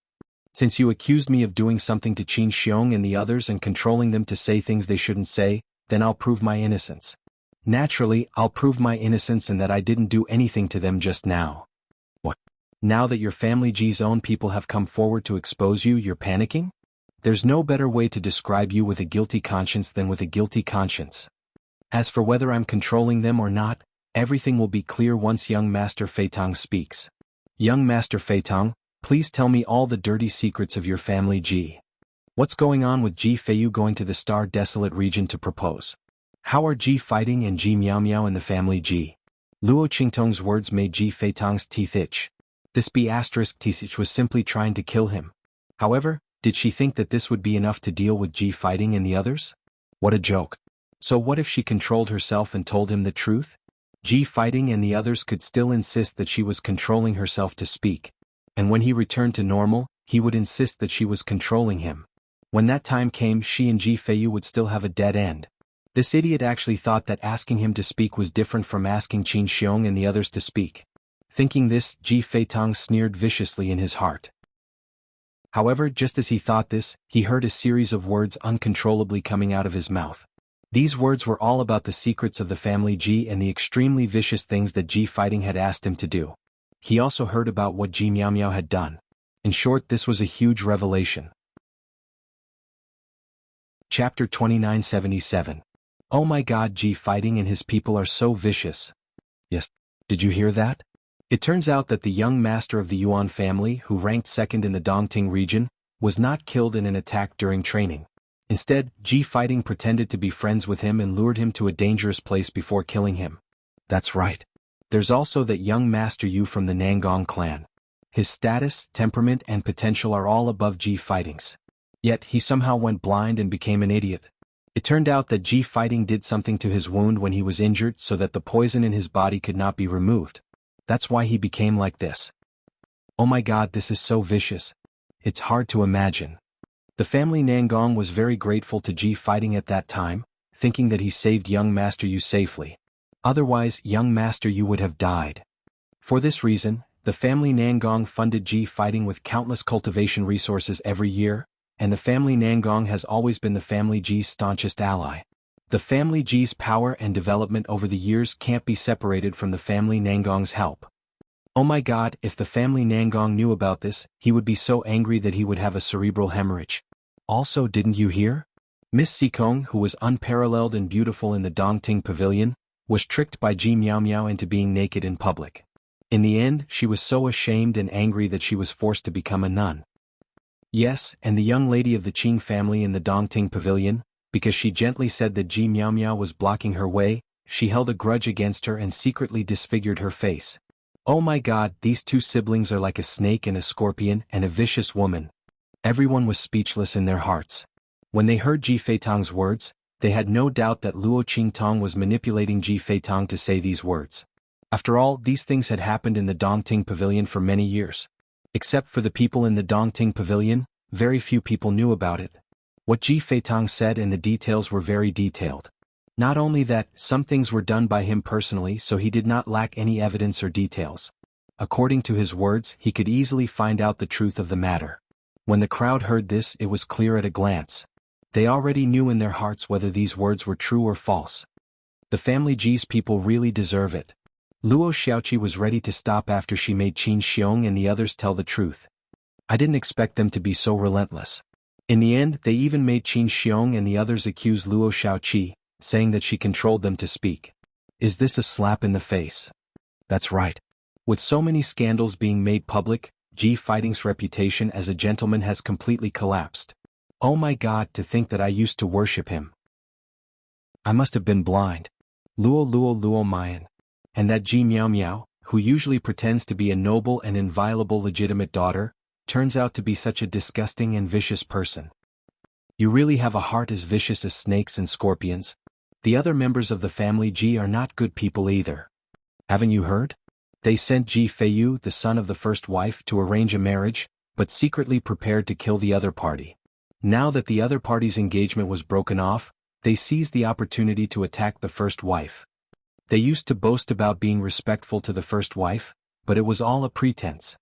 Since you accused me of doing something to Qin Xiong and the others and controlling them to say things they shouldn't say, then I'll prove my innocence. Naturally, I'll prove my innocence and that I didn't do anything to them just now." What? Now that your family Ji's own people have come forward to expose you, you're panicking? There's no better way to describe you with a guilty conscience than with a guilty conscience. As for whether I'm controlling them or not, everything will be clear once young Master Fei Tong speaks. Young Master Fei Tong, please tell me all the dirty secrets of your family Ji. What's going on with Ji Feiyu going to the Star Desolate region to propose? How are Ji Fighting and Ji Miao Miao in the family Ji? Luo Qingtong's words made Ji Fei Tong's teeth itch. This B***tch was simply trying to kill him. However, did she think that this would be enough to deal with Ji Fighting and the others? What a joke. So what if she controlled herself and told him the truth? Ji Fighting and the others could still insist that she was controlling herself to speak. And when he returned to normal, he would insist that she was controlling him. When that time came, she and Ji Feiyu would still have a dead end. This idiot actually thought that asking him to speak was different from asking Qin Xiong and the others to speak. Thinking this, Ji Feitong sneered viciously in his heart. However, just as he thought this, he heard a series of words uncontrollably coming out of his mouth. These words were all about the secrets of the family Ji and the extremely vicious things that Ji Fighting had asked him to do. He also heard about what Ji Miao Miao had done. In short, this was a huge revelation. Chapter 2977. Oh my God, Ji Fighting and his people are so vicious. Yes. Did you hear that? It turns out that the young master of the Yuan family, who ranked second in the Dongting region, was not killed in an attack during training. Instead, Ji Fighting pretended to be friends with him and lured him to a dangerous place before killing him. That's right. There's also that young master Yu from the Nangong clan. His status, temperament and potential are all above Ji Fighting's. Yet he somehow went blind and became an idiot. It turned out that Ji Fighting did something to his wound when he was injured so that the poison in his body could not be removed. That's why he became like this. Oh my God, this is so vicious. It's hard to imagine. The family Nangong was very grateful to Ji Fighting at that time, thinking that he saved young Master Yu safely. Otherwise, young Master Yu would have died. For this reason, the family Nangong funded Ji Fighting with countless cultivation resources every year, and the family Nangong has always been the family Ji's staunchest ally. The family Ji's power and development over the years can't be separated from the family Nangong's help. Oh my God, if the family Nangong knew about this, he would be so angry that he would have a cerebral hemorrhage. Also, didn't you hear? Miss Sikong, who was unparalleled and beautiful in the Dongting Pavilion, was tricked by Ji Miao Miao into being naked in public. In the end, she was so ashamed and angry that she was forced to become a nun. Yes, and the young lady of the Qing family in the Dongting Pavilion, because she gently said that Ji Miao Miao was blocking her way, she held a grudge against her and secretly disfigured her face. Oh my God, these two siblings are like a snake and a scorpion and a vicious woman. Everyone was speechless in their hearts. When they heard Ji Feitong's words, they had no doubt that Luo Qingtong was manipulating Ji Feitong to say these words. After all, these things had happened in the Dongting Pavilion for many years. Except for the people in the Dongting Pavilion, very few people knew about it. What Ji Feitong said and the details were very detailed. Not only that, some things were done by him personally, so he did not lack any evidence or details. According to his words, he could easily find out the truth of the matter. When the crowd heard this, it was clear at a glance. They already knew in their hearts whether these words were true or false. The family Ji's people really deserve it. Luo Xiaoqi was ready to stop after she made Qin Xiong and the others tell the truth. I didn't expect them to be so relentless. In the end, they even made Qin Xiong and the others accuse Luo Xiaoqi, saying that she controlled them to speak. Is this a slap in the face? That's right. With so many scandals being made public, Ji Fighting's reputation as a gentleman has completely collapsed. Oh my God, to think that I used to worship him. I must have been blind. Luo Mayan. And that Ji Miao Miao, who usually pretends to be a noble and inviolable legitimate daughter, turns out to be such a disgusting and vicious person. You really have a heart as vicious as snakes and scorpions. The other members of the family Ji are not good people either. Haven't you heard? They sent Ji Feiyu, the son of the first wife, to arrange a marriage, but secretly prepared to kill the other party. Now that the other party's engagement was broken off, they seized the opportunity to attack the first wife. They used to boast about being respectful to the first wife, but it was all a pretense.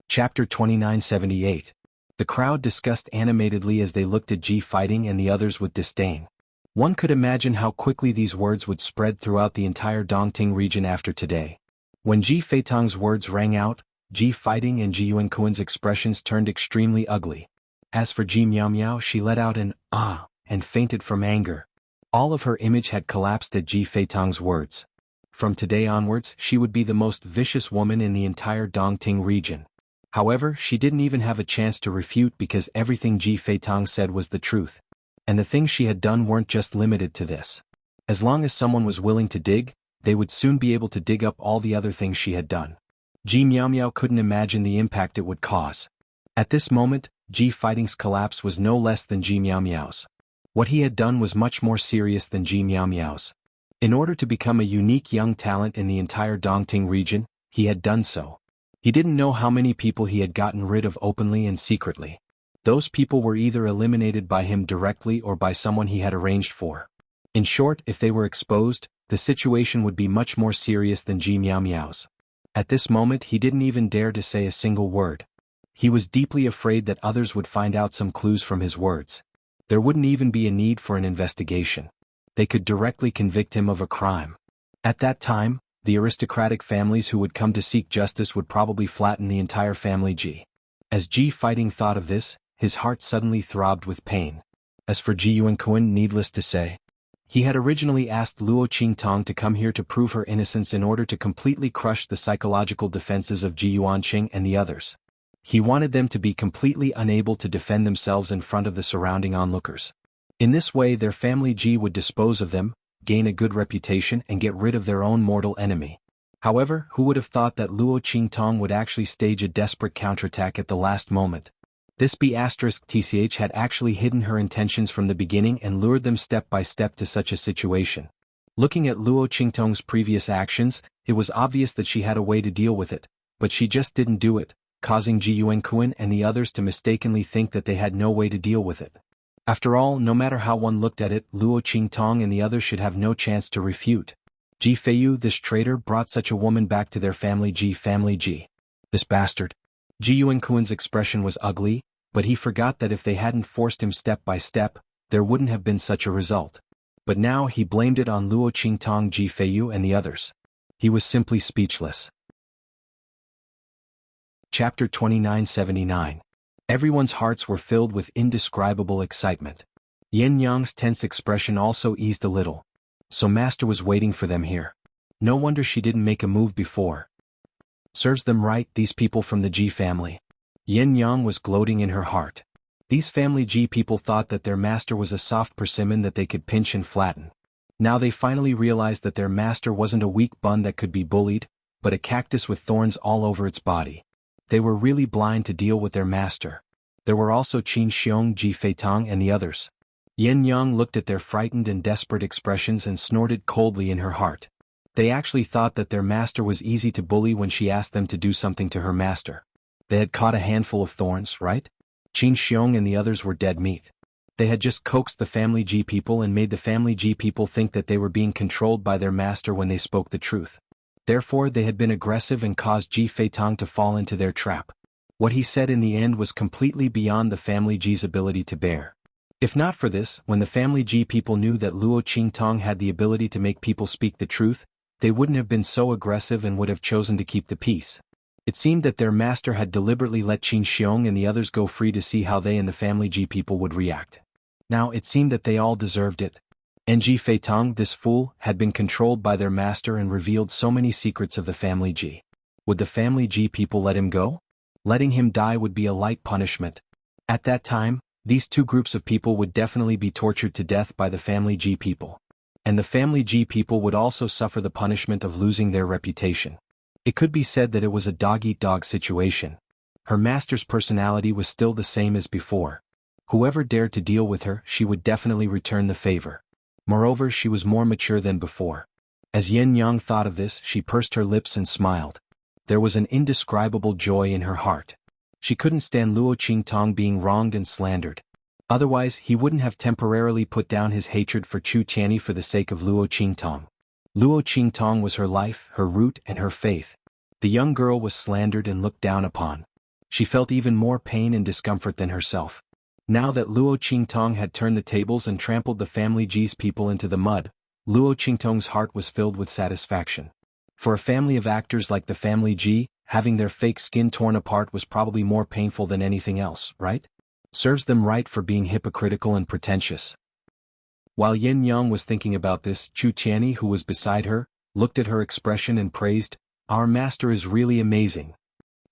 Chapter 2978. The crowd discussed animatedly as they looked at Ji Fighting and the others with disdain. One could imagine how quickly these words would spread throughout the entire Dongting region after today. When Ji Feitong's words rang out, Ji Fighting and Ji Yuankuan's expressions turned extremely ugly. As for Ji Miao Miao, she let out an "ah" and fainted from anger. All of her image had collapsed at Ji Feitong's words. From today onwards, she would be the most vicious woman in the entire Dongting region. However, she didn't even have a chance to refute because everything Ji Feitong said was the truth. And the things she had done weren't just limited to this. As long as someone was willing to dig, they would soon be able to dig up all the other things she had done. Ji Miao Miao couldn't imagine the impact it would cause. At this moment, Ji Fighting's collapse was no less than Ji Miao Miao's. What he had done was much more serious than Ji Miao Miao's. In order to become a unique young talent in the entire Dongting region, he had done so. He didn't know how many people he had gotten rid of openly and secretly. Those people were either eliminated by him directly or by someone he had arranged for. In short, if they were exposed, the situation would be much more serious than Ji Miao Miao's. At this moment he didn't even dare to say a single word. He was deeply afraid that others would find out some clues from his words. There wouldn't even be a need for an investigation. They could directly convict him of a crime. At that time, the aristocratic families who would come to seek justice would probably flatten the entire family Ji. As Ji Fighting thought of this, his heart suddenly throbbed with pain. As for Ji Xuanhuan, needless to say, he had originally asked Luo Qingtong to come here to prove her innocence in order to completely crush the psychological defenses of Ji Yuanqing and the others. He wanted them to be completely unable to defend themselves in front of the surrounding onlookers. In this way their family Ji would dispose of them, gain a good reputation and get rid of their own mortal enemy. However, who would have thought that Luo Qingtong would actually stage a desperate counterattack at the last moment? This B*TCH had actually hidden her intentions from the beginning and lured them step by step to such a situation. Looking at Luo Qingtong's previous actions, it was obvious that she had a way to deal with it, but she just didn't do it, causing Ji Yuanquan and the others to mistakenly think that they had no way to deal with it. After all, no matter how one looked at it, Luo Qingtong and the others should have no chance to refute. Ji Feiyu, this traitor, brought such a woman back to their family Ji. This bastard. Ji Yuanquan's expression was ugly, but he forgot that if they hadn't forced him step by step, there wouldn't have been such a result. But now he blamed it on Luo Qingtong, Ji Feiyu and the others. He was simply speechless. Chapter 2979. Everyone's hearts were filled with indescribable excitement. Yin Yang's tense expression also eased a little. So Master was waiting for them here. No wonder she didn't make a move before. Serves them right, these people from the Ji family. Yin Yang was gloating in her heart. These family Ji people thought that their master was a soft persimmon that they could pinch and flatten. Now they finally realized that their master wasn't a weak bun that could be bullied, but a cactus with thorns all over its body. They were really blind to deal with their master. There were also Qin Xiong, Ji Feitong and the others. Yin Yang looked at their frightened and desperate expressions and snorted coldly in her heart. They actually thought that their master was easy to bully when she asked them to do something to her master. They had caught a handful of thorns, right? Qin Xiong and the others were dead meat. They had just coaxed the family Ji people and made the family Ji people think that they were being controlled by their master when they spoke the truth. Therefore they had been aggressive and caused Ji Feitong to fall into their trap. What he said in the end was completely beyond the family Ji's ability to bear. If not for this, when the family Ji people knew that Luo Qingtong had the ability to make people speak the truth, they wouldn't have been so aggressive and would have chosen to keep the peace. It seemed that their master had deliberately let Qin Xiong and the others go free to see how they and the family Ji people would react. Now it seemed that they all deserved it. And Ji Feitong, this fool, had been controlled by their master and revealed so many secrets of the family Ji. Would the family Ji people let him go? Letting him die would be a light punishment. At that time, these two groups of people would definitely be tortured to death by the family Ji people. And the family Ji people would also suffer the punishment of losing their reputation. It could be said that it was a dog-eat-dog situation. Her master's personality was still the same as before. Whoever dared to deal with her, she would definitely return the favor. Moreover, she was more mature than before. As Yin Yang thought of this, she pursed her lips and smiled. There was an indescribable joy in her heart. She couldn't stand Luo Qingtong being wronged and slandered. Otherwise, he wouldn't have temporarily put down his hatred for Chu Tianyi for the sake of Luo Qingtong. Luo Qingtong was her life, her root, and her faith. The young girl was slandered and looked down upon. She felt even more pain and discomfort than herself. Now that Luo Qingtong had turned the tables and trampled the family Ji's people into the mud, Luo Qingtong's heart was filled with satisfaction. For a family of actors like the family Ji, having their fake skin torn apart was probably more painful than anything else, right? Serves them right for being hypocritical and pretentious. While Yin Yang was thinking about this, Chu Tianyi, who was beside her, looked at her expression and praised, "Our master is really amazing."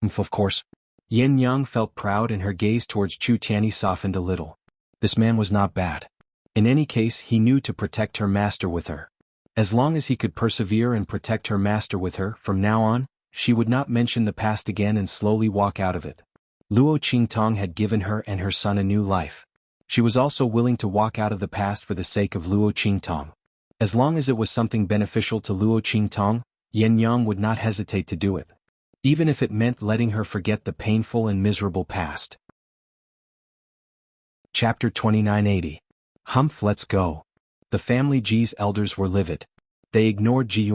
Of course. Yin Yang felt proud and her gaze towards Chu Tianyi softened a little. This man was not bad. In any case, he knew to protect her master with her. As long as he could persevere and protect her master with her, from now on, she would not mention the past again and slowly walk out of it. Luo Qingtong had given her and her son a new life. She was also willing to walk out of the past for the sake of Luo Qingtong. As long as it was something beneficial to Luo Qingtong, Yang would not hesitate to do it, even if it meant letting her forget the painful and miserable past. Chapter 2980. Humph, let's go. The family Ji's elders were livid. They ignored Ji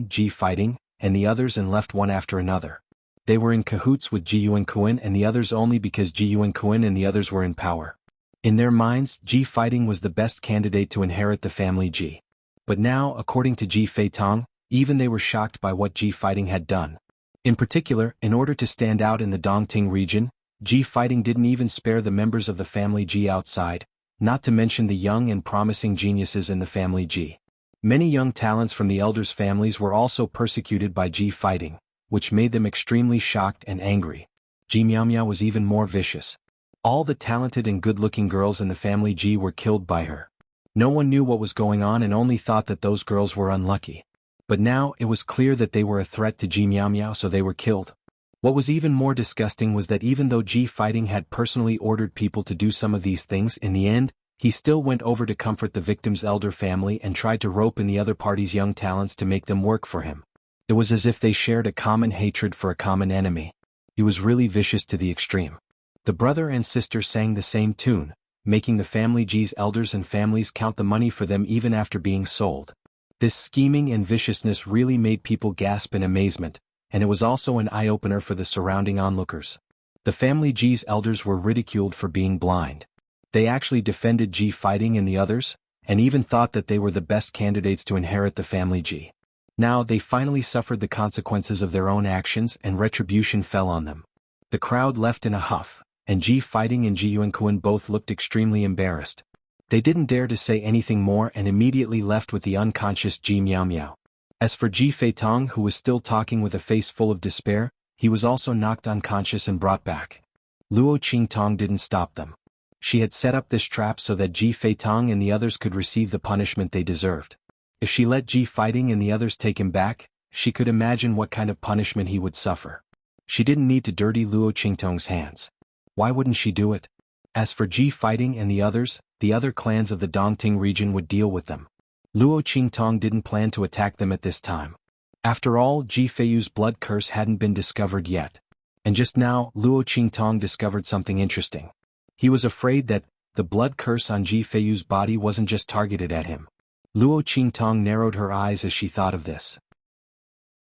Ji fighting, and the others and left one after another. They were in cahoots with Ji and the others only because Ji and the others were in power. In their minds, Ji fighting was the best candidate to inherit the family Ji. But now, according to Ji Feitong, even they were shocked by what Ji fighting had done. In particular, in order to stand out in the Dongting region, Ji fighting didn't even spare the members of the family Ji outside, not to mention the young and promising geniuses in the family Ji. Many young talents from the elders' families were also persecuted by Ji fighting, which made them extremely shocked and angry. Ji Miao was even more vicious. All the talented and good-looking girls in the family Ji were killed by her. No one knew what was going on and only thought that those girls were unlucky. But now it was clear that they were a threat to Ji Miao, so they were killed. What was even more disgusting was that even though Ji fighting had personally ordered people to do some of these things, in the end, he still went over to comfort the victim's elder family and tried to rope in the other party's young talents to make them work for him. It was as if they shared a common hatred for a common enemy. He was really vicious to the extreme. The brother and sister sang the same tune, making the family Ji's elders and families count the money for them even after being sold. This scheming and viciousness really made people gasp in amazement, and it was also an eye-opener for the surrounding onlookers. The family Ji's elders were ridiculed for being blind. They actually defended Ji fighting and the others, and even thought that they were the best candidates to inherit the family Ji. Now they finally suffered the consequences of their own actions and retribution fell on them. The crowd left in a huff, and Ji fighting and Ji both looked extremely embarrassed. They didn't dare to say anything more and immediately left with the unconscious Ji Miao. As for Ji Feitong, who was still talking with a face full of despair, he was also knocked unconscious and brought back. Luo Qingtong didn't stop them. She had set up this trap so that Ji Feitong and the others could receive the punishment they deserved. If she let Ji fighting and the others take him back, she could imagine what kind of punishment he would suffer. She didn't need to dirty Luo Qingtong's hands. Why wouldn't she do it? As for Ji fighting and the other clans of the Dongting region would deal with them. Luo Qingtong didn't plan to attack them at this time. After all, Ji Feiyu's blood curse hadn't been discovered yet. And just now, Luo Qingtong discovered something interesting. He was afraid that the blood curse on Ji Feiyu's body wasn't just targeted at him. Luo Qingtong narrowed her eyes as she thought of this.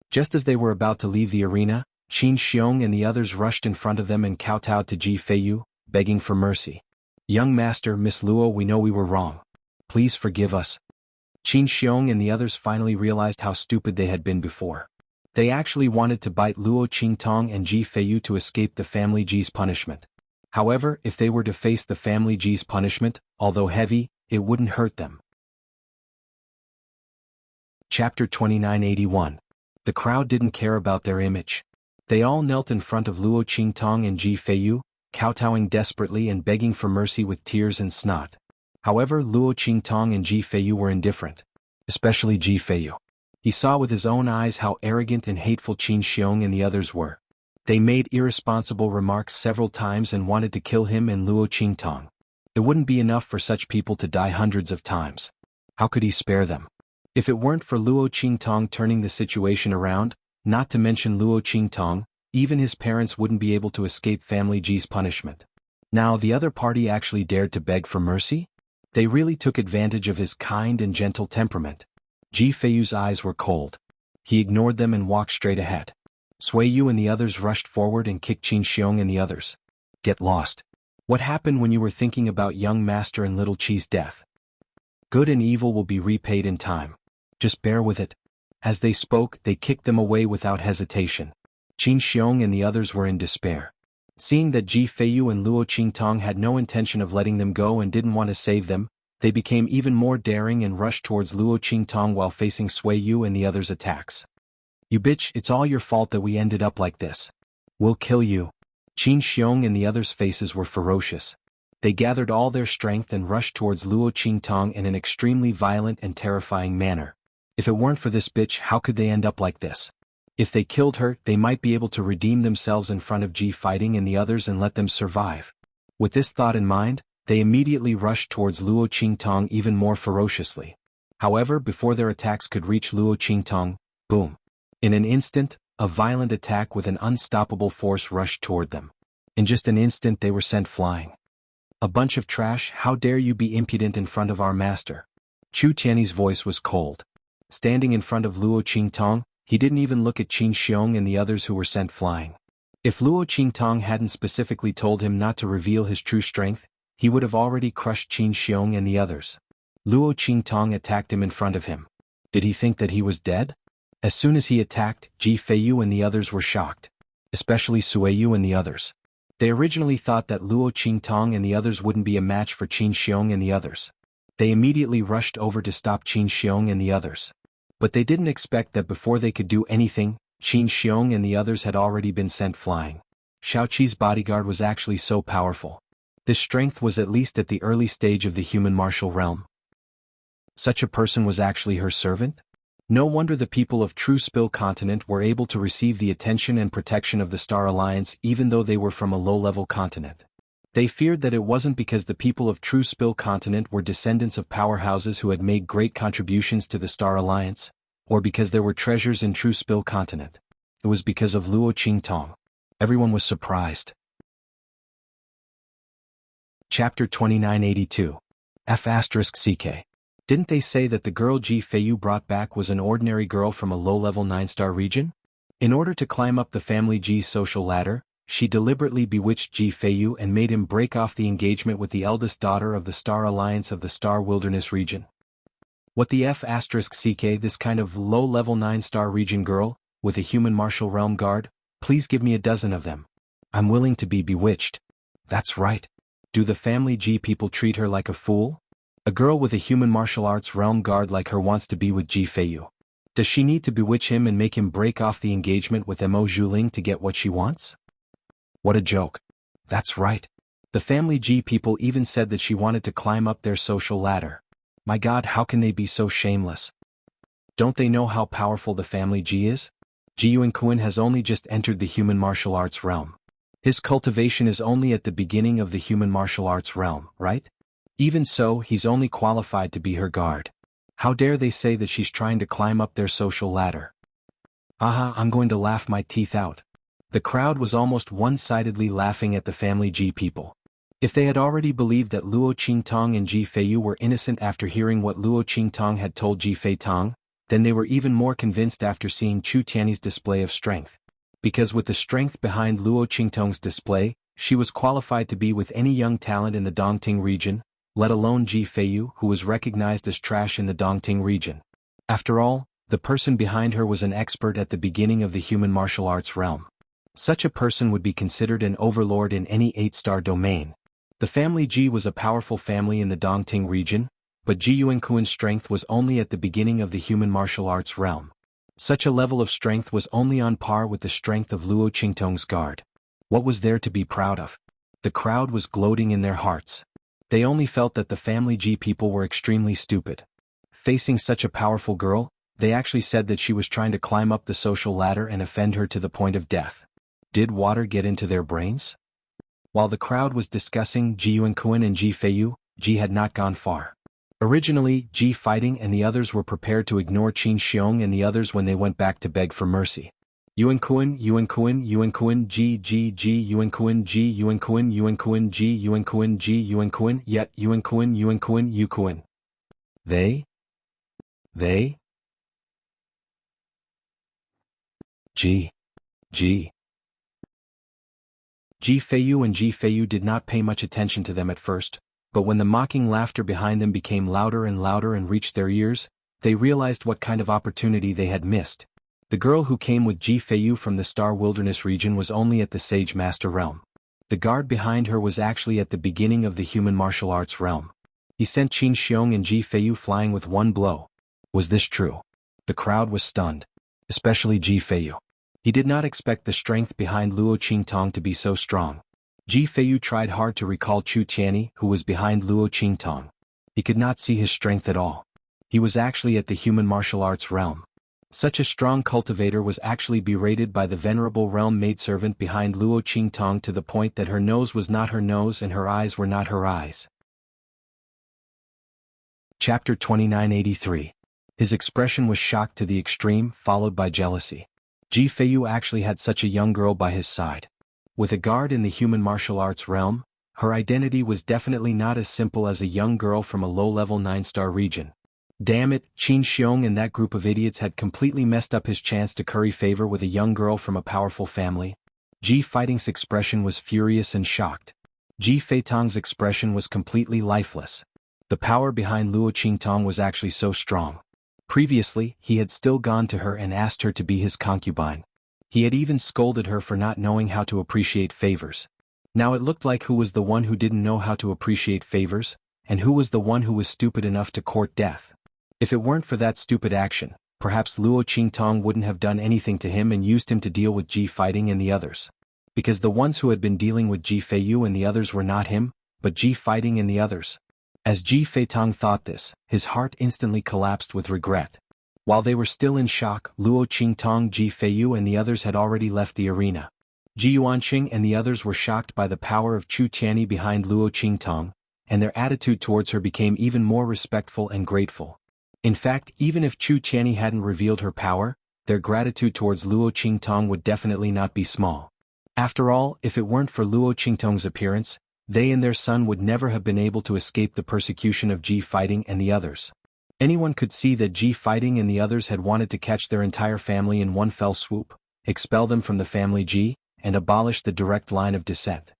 Just as they were about to leave the arena, Qin Xiong and the others rushed in front of them and kowtowed to Ji Feiyu, begging for mercy. "Young master, Miss Luo, we know we were wrong. Please forgive us." Qin Xiong and the others finally realized how stupid they had been before. They actually wanted to bite Luo Qingtong and Ji Feiyu to escape the family Ji's punishment. However, if they were to face the family Ji's punishment, although heavy, it wouldn't hurt them. Chapter 2981. The crowd didn't care about their image. They all knelt in front of Luo Qingtong and Ji Feiyu, kowtowing desperately and begging for mercy with tears and snot. However, Luo Qingtong and Ji Feiyu were indifferent. Especially Ji Feiyu. He saw with his own eyes how arrogant and hateful Qin Xiong and the others were. They made irresponsible remarks several times and wanted to kill him and Luo Qingtong. It wouldn't be enough for such people to die hundreds of times. How could he spare them? If it weren't for Luo Qingtong turning the situation around, not to mention Luo Qingtong, even his parents wouldn't be able to escape family Ji's punishment. Now the other party actually dared to beg for mercy? They really took advantage of his kind and gentle temperament. Ji Feiyu's eyes were cold. He ignored them and walked straight ahead. Sui Yu and the others rushed forward and kicked Qin Xiong and the others. "Get lost. What happened when you were thinking about young master and little Qi's death? Good and evil will be repaid in time. Just bear with it." As they spoke, they kicked them away without hesitation. Qin Xiong and the others were in despair. Seeing that Ji Feiyu and Luo Qingtong had no intention of letting them go and didn't want to save them, they became even more daring and rushed towards Luo Qingtong while facing Sui Yu and the others' attacks. "You bitch, it's all your fault that we ended up like this. We'll kill you." Qin Xiong and the others' faces were ferocious. They gathered all their strength and rushed towards Luo Qingtong in an extremely violent and terrifying manner. If it weren't for this bitch, how could they end up like this? If they killed her, they might be able to redeem themselves in front of Ji fighting and the others and let them survive. With this thought in mind, they immediately rushed towards Luo Qingtong even more ferociously. However, before their attacks could reach Luo Qingtong, boom! In an instant, a violent attack with an unstoppable force rushed toward them. In just an instant they were sent flying. A bunch of trash, how dare you be impudent in front of our master? Chu Tiany's voice was cold. Standing in front of Luo Qingtong, he didn't even look at Qin Xiong and the others who were sent flying. If Luo Qingtong hadn't specifically told him not to reveal his true strength, he would have already crushed Qin Xiong and the others. Luo Qingtong attacked him in front of him. Did he think that he was dead? As soon as he attacked, Ji Feiyu and the others were shocked. Especially Suiyu and the others. They originally thought that Luo Qingtong and the others wouldn't be a match for Qin Xiong and the others. They immediately rushed over to stop Qin Xiong and the others. But they didn't expect that before they could do anything, Qin Xiong and the others had already been sent flying. Xiaoqi's bodyguard was actually so powerful. This strength was at least at the early stage of the human martial realm. Such a person was actually her servant? No wonder the people of True Spill continent were able to receive the attention and protection of the Star Alliance even though they were from a low-level continent. They feared that it wasn't because the people of True Spill continent were descendants of powerhouses who had made great contributions to the Star Alliance, or because there were treasures in True Spill continent. It was because of Luo Qingtong. Everyone was surprised. Chapter 2982. F***CK. Didn't they say that the girl Ji Feiyu brought back was an ordinary girl from a low-level 9-star region? In order to climb up the family Ji's social ladder, she deliberately bewitched Ji Feiyu and made him break off the engagement with the eldest daughter of the Star Alliance of the Star Wilderness region. What the F***CK, this kind of low-level 9-star region girl, with a human martial realm guard? Please give me a dozen of them. I'm willing to be bewitched. That's right. Do the family Ji people treat her like a fool? A girl with a human martial arts realm guard like her wants to be with Ji Feiyu. Does she need to bewitch him and make him break off the engagement with Mo Zhuling to get what she wants? What a joke. That's right. The family Ji people even said that she wanted to climb up their social ladder. My God, how can they be so shameless? Don't they know how powerful the family Ji is? Ji Yuanquan has only just entered the human martial arts realm. His cultivation is only at the beginning of the human martial arts realm, right? Even so, he's only qualified to be her guard. How dare they say that she's trying to climb up their social ladder? Aha, I'm going to laugh my teeth out. The crowd was almost one-sidedly laughing at the family Ji people. If they had already believed that Luo Qingtong and Ji Feiyu were innocent after hearing what Luo Qingtong had told Ji Feitong, then they were even more convinced after seeing Chu Tiany's display of strength. Because with the strength behind Luo Qingtong's display, she was qualified to be with any young talent in the Dongting region, let alone Ji Feiyu, who was recognized as trash in the Dongting region. After all, the person behind her was an expert at the beginning of the human martial arts realm. Such a person would be considered an overlord in any 8-star domain. The family Ji was a powerful family in the Dongting region, but Ji Yuanquan's strength was only at the beginning of the human martial arts realm. Such a level of strength was only on par with the strength of Luo Qingtong's guard. What was there to be proud of? The crowd was gloating in their hearts. They only felt that the family Ji people were extremely stupid. Facing such a powerful girl, they actually said that she was trying to climb up the social ladder and offend her to the point of death. Did water get into their brains? While the crowd was discussing Ji Yuanquan and Ji Feiyu, Ji had not gone far. Originally, Ji fighting and the others were prepared to ignore Qin Xiong and the others when they went back to beg for mercy. Yuanquan, Ji Yuanquan, Ji Yuanquan, Ji Yuanquan, yet Yuanquan. They? Ji Feiyu and Ji Feiyu did not pay much attention to them at first, but when the mocking laughter behind them became louder and reached their ears, they realized what kind of opportunity they had missed. The girl who came with Ji Feiyu from the Star Wilderness region was only at the Sage Master realm. The guard behind her was actually at the beginning of the human martial arts realm. He sent Qin Xiong and Ji Feiyu flying with one blow. Was this true? The crowd was stunned. Especially Ji Feiyu. He did not expect the strength behind Luo Qingtong to be so strong. Ji Feiyu tried hard to recall Chu Tiany, who was behind Luo Qingtong. He could not see his strength at all. He was actually at the human martial arts realm. Such a strong cultivator was actually berated by the venerable realm maidservant behind Luo Qingtong to the point that her nose was not her nose and her eyes were not her eyes. Chapter 2983. His expression was shocked to the extreme, followed by jealousy. Ji Feiyu actually had such a young girl by his side. With a guard in the human martial arts realm, her identity was definitely not as simple as a young girl from a low-level 9-star region. Damn it, Qin Xiong and that group of idiots had completely messed up his chance to curry favor with a young girl from a powerful family. Ji Fighting's expression was furious and shocked. Ji Feitong's expression was completely lifeless. The power behind Luo Qingtong was actually so strong. Previously, he had still gone to her and asked her to be his concubine. He had even scolded her for not knowing how to appreciate favors. Now it looked like who was the one who didn't know how to appreciate favors, and who was the one who was stupid enough to court death. If it weren't for that stupid action, perhaps Luo Qingtong wouldn't have done anything to him and used him to deal with Ji Fighting and the others. Because the ones who had been dealing with Ji Feiyu and the others were not him, but Ji Fighting and the others. As Ji Feitong thought this, his heart instantly collapsed with regret. While they were still in shock, Luo Qingtong, Ji Feiyu and the others had already left the arena. Ji Yuanqing and the others were shocked by the power of Chu Tianyi behind Luo Qingtong, and their attitude towards her became even more respectful and grateful. In fact, even if Chu Tianyi hadn't revealed her power, their gratitude towards Luo Qingtong would definitely not be small. After all, if it weren't for Luo Qingtong's appearance, they and their son would never have been able to escape the persecution of Ji Fighting and the others. Anyone could see that Ji Fighting and the others had wanted to catch their entire family in one fell swoop, expel them from the family Ji, and abolish the direct line of descent.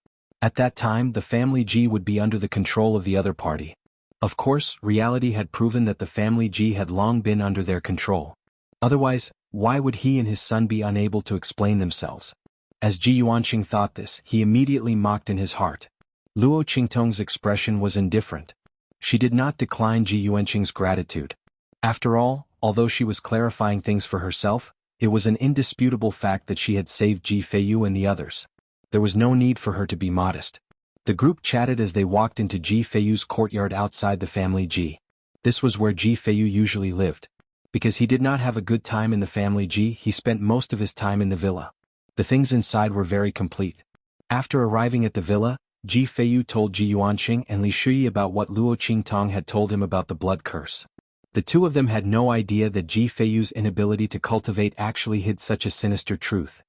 At that time, the family Ji would be under the control of the other party. Of course, reality had proven that the family Ji had long been under their control. Otherwise, why would he and his son be unable to explain themselves? As Ji Yuanqing thought this, he immediately mocked in his heart. Luo Qingtong's expression was indifferent. She did not decline Ji Yuanqing's gratitude. After all, although she was clarifying things for herself, it was an indisputable fact that she had saved Ji Feiyu and the others. There was no need for her to be modest. The group chatted as they walked into Ji Feiyu's courtyard outside the family Ji. This was where Ji Feiyu usually lived. Because he did not have a good time in the family Ji, he spent most of his time in the villa. The things inside were very complete. After arriving at the villa, Ji Feiyu told Ji Yuanqing and Li Shuyi about what Luo Qingtong had told him about the blood curse. The two of them had no idea that Ji Feiyu's inability to cultivate actually hid such a sinister truth.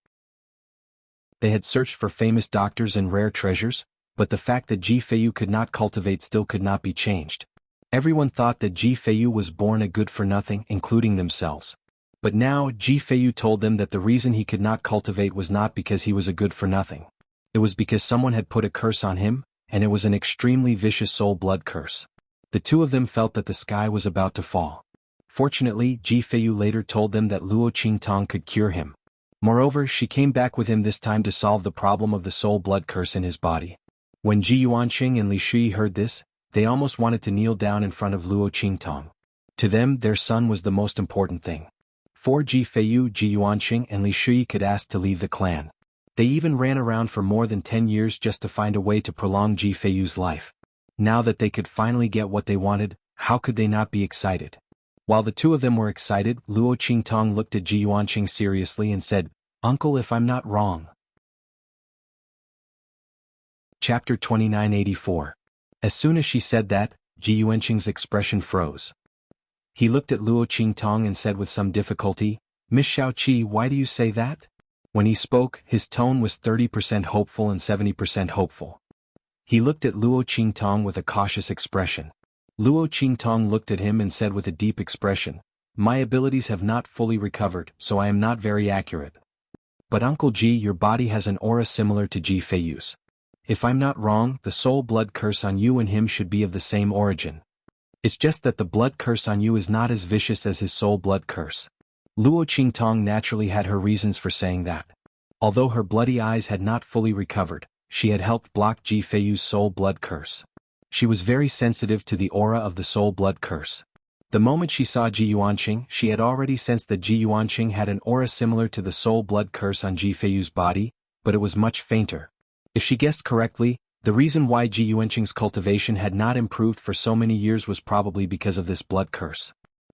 They had searched for famous doctors and rare treasures, but the fact that Ji Feiyu could not cultivate still could not be changed. Everyone thought that Ji Feiyu was born a good-for-nothing, including themselves. But now, Ji Feiyu told them that the reason he could not cultivate was not because he was a good-for-nothing. It was because someone had put a curse on him, and it was an extremely vicious soul blood curse. The two of them felt that the sky was about to fall. Fortunately, Ji Feiyu later told them that Luo Qingtong could cure him. Moreover, she came back with him this time to solve the problem of the soul blood curse in his body. When Ji Yuanqing and Li Shuyi heard this, they almost wanted to kneel down in front of Luo Qingtong. To them, their son was the most important thing. For Ji Feiyu, Ji Yuanqing and Li Shuyi could ask to leave the clan. They even ran around for more than 10 years just to find a way to prolong Ji Feiyu's life. Now that they could finally get what they wanted, how could they not be excited? While the two of them were excited, Luo Qingtong looked at Ji Yuanqing seriously and said, "Uncle, if I'm not wrong." Chapter 2984. As soon as she said that, Ji Yuanqing's expression froze. He looked at Luo Qingtong and said with some difficulty, "Miss Xiaoqi, why do you say that?" When he spoke, his tone was 30% hopeful and 70% hopeful. He looked at Luo Qingtong with a cautious expression. Luo Qingtong looked at him and said with a deep expression, "My abilities have not fully recovered, so I am not very accurate. But Uncle Ji, your body has an aura similar to Ji Feiyu's. If I'm not wrong, the soul blood curse on you and him should be of the same origin. It's just that the blood curse on you is not as vicious as his soul blood curse." Luo Qingtong naturally had her reasons for saying that. Although her bloody eyes had not fully recovered, she had helped block Ji Feiyu's soul blood curse. She was very sensitive to the aura of the soul blood curse. The moment she saw Ji Yuanqing, she had already sensed that Ji Yuanqing had an aura similar to the soul blood curse on Ji Feiyu's body, but it was much fainter. If she guessed correctly, the reason why Ji Yuanqing's cultivation had not improved for so many years was probably because of this blood curse.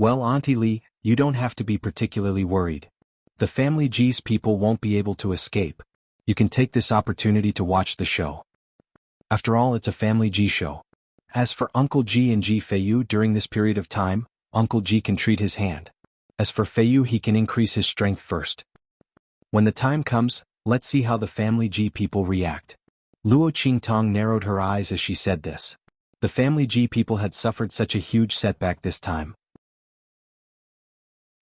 Well, Auntie Lee, you don't have to be particularly worried. The Family G's people won't be able to escape. You can take this opportunity to watch the show. After all, it's a Family G show. As for Uncle G and Ji Feiyu during this period of time, Uncle G can treat his hand. As for Feiyu, he can increase his strength first. When the time comes, let's see how the Family G people react. Luo Qingtong narrowed her eyes as she said this. The Family G people had suffered such a huge setback this time.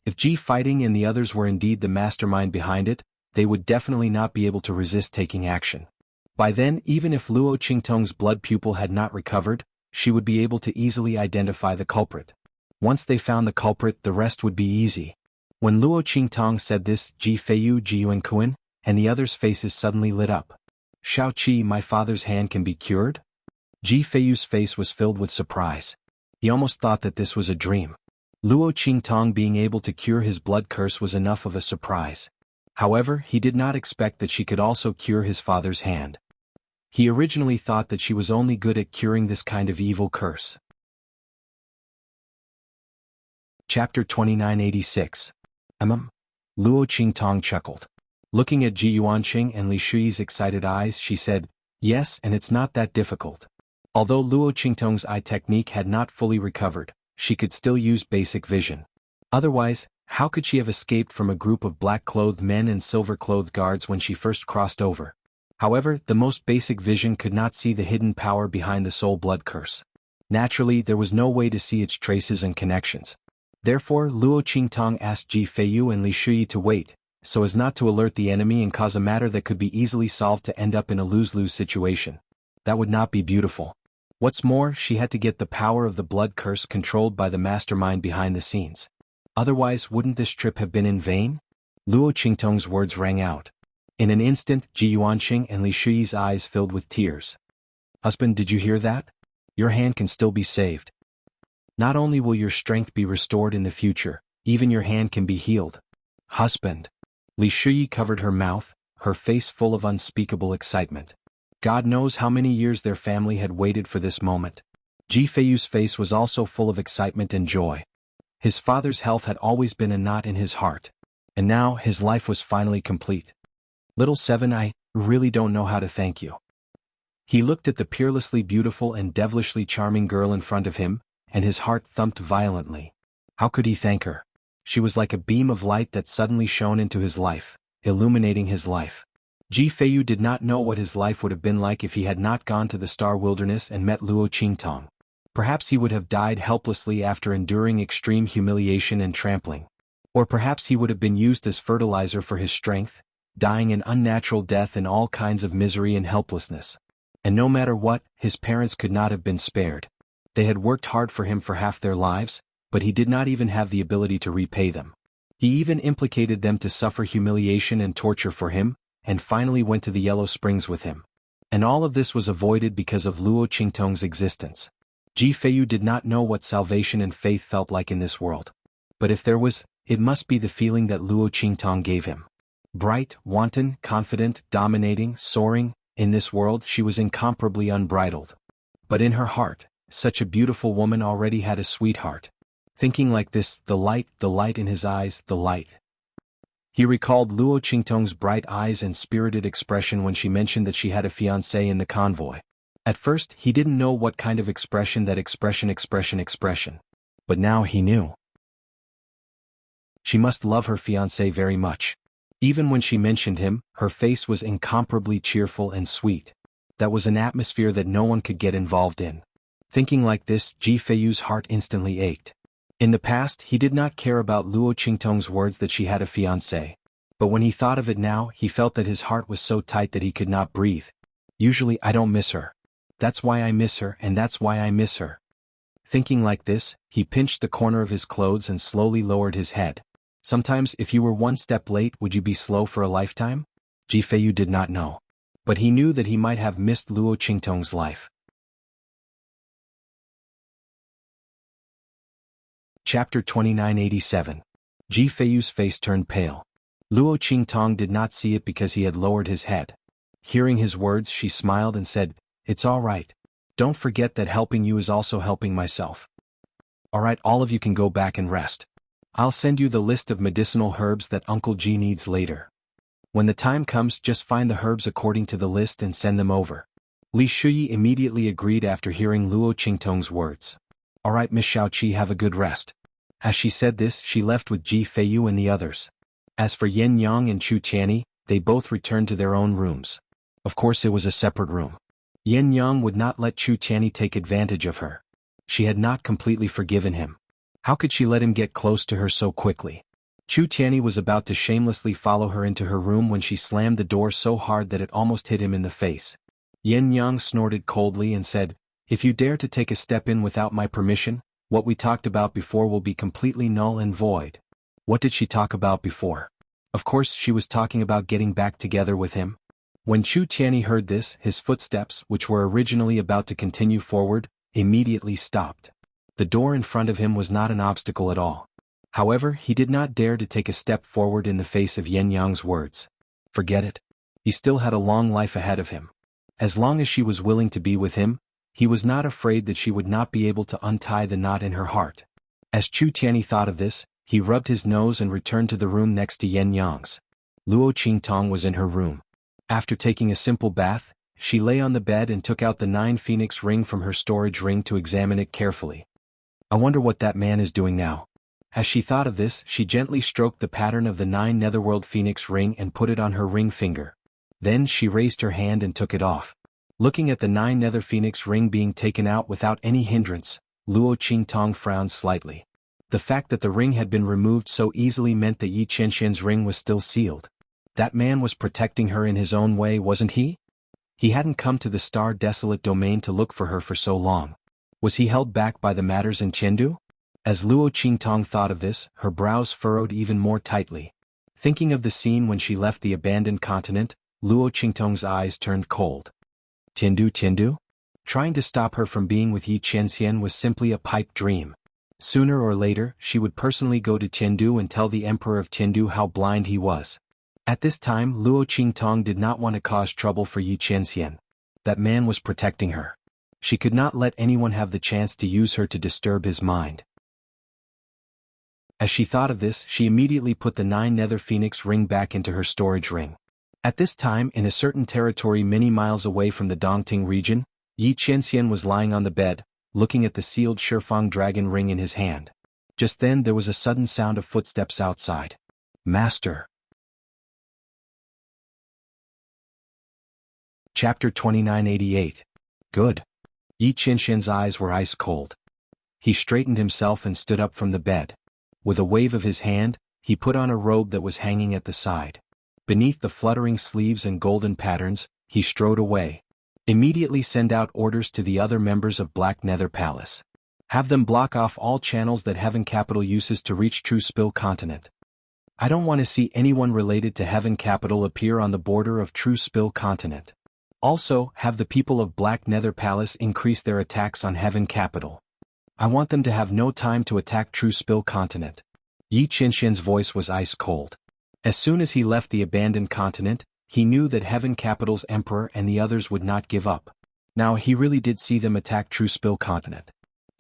If Ji Fighting and the others were indeed the mastermind behind it, they would definitely not be able to resist taking action. By then, even if Luo Qingtong's blood pupil had not recovered, she would be able to easily identify the culprit. Once they found the culprit, the rest would be easy. When Luo Qingtong said this, Ji Feiyu, Ji Yuanquan, and the others' faces suddenly lit up. Shao Qi, my father's hand can be cured? Ji Feiyu's face was filled with surprise. He almost thought that this was a dream. Luo Qingtong being able to cure his blood curse was enough of a surprise. However, he did not expect that she could also cure his father's hand. He originally thought that she was only good at curing this kind of evil curse. Chapter 2986. Luo Qingtong chuckled. Looking at Ji Yuanqing and Li Shui's excited eyes, she said, "Yes, and it's not that difficult." Although Luo Qingtong's eye technique had not fully recovered, she could still use basic vision. Otherwise, how could she have escaped from a group of black-clothed men and silver-clothed guards when she first crossed over? However, the most basic vision could not see the hidden power behind the soul blood curse. Naturally, there was no way to see its traces and connections. Therefore, Luo Qingtong asked Ji Feiyu and Li Shui to wait, so as not to alert the enemy and cause a matter that could be easily solved to end up in a lose-lose situation. That would not be beautiful. What's more, she had to get the power of the blood curse controlled by the mastermind behind the scenes. Otherwise, wouldn't this trip have been in vain? Luo Qingtong's words rang out. In an instant, Ji Yuanqing and Li Shui's eyes filled with tears. "Husband, did you hear that? Your hand can still be saved. Not only will your strength be restored in the future, even your hand can be healed." "Husband." Li Shui covered her mouth, her face full of unspeakable excitement. God knows how many years their family had waited for this moment. Ji Feiyu's face was also full of excitement and joy. His father's health had always been a knot in his heart. And now, his life was finally complete. "Little Seven, I really don't know how to thank you." He looked at the peerlessly beautiful and devilishly charming girl in front of him, and his heart thumped violently. How could he thank her? She was like a beam of light that suddenly shone into his life, illuminating his life. Ji Feiyu did not know what his life would have been like if he had not gone to the Star Wilderness and met Luo Qingtong. Perhaps he would have died helplessly after enduring extreme humiliation and trampling. Or perhaps he would have been used as fertilizer for his strength, dying an unnatural death in all kinds of misery and helplessness. And no matter what, his parents could not have been spared. They had worked hard for him for half their lives, but he did not even have the ability to repay them. He even implicated them to suffer humiliation and torture for him, and finally went to the Yellow Springs with him. And all of this was avoided because of Luo Qingtong's existence. Ji Feiyu did not know what salvation and faith felt like in this world. But if there was, it must be the feeling that Luo Qingtong gave him. Bright, wanton, confident, dominating, soaring, in this world she was incomparably unbridled. But in her heart, such a beautiful woman already had a sweetheart. Thinking like this, the light in his eyes, the light. He recalled Luo Qingtong's bright eyes and spirited expression when she mentioned that she had a fiancé in the convoy. At first, he didn't know what kind of expression that expression. But now he knew. She must love her fiancé very much. Even when she mentioned him, her face was incomparably cheerful and sweet. That was an atmosphere that no one could get involved in. Thinking like this, Ji Feiyu's heart instantly ached. In the past, he did not care about Luo Qingtong's words that she had a fiancé. But when he thought of it now, he felt that his heart was so tight that he could not breathe. Usually I don't miss her. That's why I miss her, and that's why I miss her. Thinking like this, he pinched the corner of his clothes and slowly lowered his head. Sometimes if you were one step late, would you be slow for a lifetime? Ji Feiyu did not know. But he knew that he might have missed Luo Qingtong's life. Chapter 2987. Ji Feiyu's face turned pale. Luo Qingtong did not see it because he had lowered his head. Hearing his words, she smiled and said, "It's all right. Don't forget that helping you is also helping myself." Alright, all of you can go back and rest. I'll send you the list of medicinal herbs that Uncle G needs later. When the time comes, just find the herbs according to the list and send them over. Li Shuyi immediately agreed after hearing Luo Qingtong's words. Alright, Miss Xiaoqi, have a good rest. As she said this, she left with Ji Feiyu and the others. As for Yen Yang and Chu Tianyi, they both returned to their own rooms. Of course it was a separate room. Yen Yang would not let Chu Tianyi take advantage of her. She had not completely forgiven him. How could she let him get close to her so quickly? Chu Tianyi was about to shamelessly follow her into her room when she slammed the door so hard that it almost hit him in the face. Yen Yang snorted coldly and said, "If you dare to take a step in without my permission, what we talked about before will be completely null and void." What did she talk about before? Of course she was talking about getting back together with him. When Chu Tianyi heard this, his footsteps, which were originally about to continue forward, immediately stopped. The door in front of him was not an obstacle at all. However, he did not dare to take a step forward in the face of Yen Yang's words. Forget it. He still had a long life ahead of him. As long as she was willing to be with him, he was not afraid that she would not be able to untie the knot in her heart. As Chu Tianyi thought of this, he rubbed his nose and returned to the room next to Yen Yang's. Luo Qingtong was in her room. After taking a simple bath, she lay on the bed and took out the 9 phoenix ring from her storage ring to examine it carefully. I wonder what that man is doing now. As she thought of this, she gently stroked the pattern of the 9 netherworld phoenix ring and put it on her ring finger. Then she raised her hand and took it off. Looking at the 9 nether phoenix ring being taken out without any hindrance, Luo Qingtong frowned slightly. The fact that the ring had been removed so easily meant that Yi Qianxian's ring was still sealed. That man was protecting her in his own way, wasn't he? He hadn't come to the Star Desolate domain to look for her for so long. Was he held back by the matters in Chengdu? As Luo Qingtong thought of this, her brows furrowed even more tightly. Thinking of the scene when she left the abandoned continent, Luo Qingtong's eyes turned cold. Chengdu? Trying to stop her from being with Yi Qianxian was simply a pipe dream. Sooner or later, she would personally go to Chengdu and tell the Emperor of Chengdu how blind he was. At this time, Luo Qingtong did not want to cause trouble for Yi Qianxian. That man was protecting her. She could not let anyone have the chance to use her to disturb his mind. As she thought of this, she immediately put the 9 nether phoenix ring back into her storage ring. At this time, in a certain territory many miles away from the Dongting region, Yi Qianxian was lying on the bed, looking at the sealed Shifang dragon ring in his hand. Just then there was a sudden sound of footsteps outside. Master. Chapter 2988. Good. Yi Qianxian's eyes were ice cold. He straightened himself and stood up from the bed. With a wave of his hand, he put on a robe that was hanging at the side. Beneath the fluttering sleeves and golden patterns, he strode away. Immediately send out orders to the other members of Black Nether Palace. Have them block off all channels that Heaven Capital uses to reach True Spill Continent. I don't want to see anyone related to Heaven Capital appear on the border of True Spill Continent. Also, have the people of Black Nether Palace increase their attacks on Heaven Capital. I want them to have no time to attack True Spill Continent. Yi Qianxian's voice was ice cold. As soon as he left the abandoned continent, he knew that Heaven Capital's Emperor and the others would not give up. Now he really did see them attack True Spill Continent.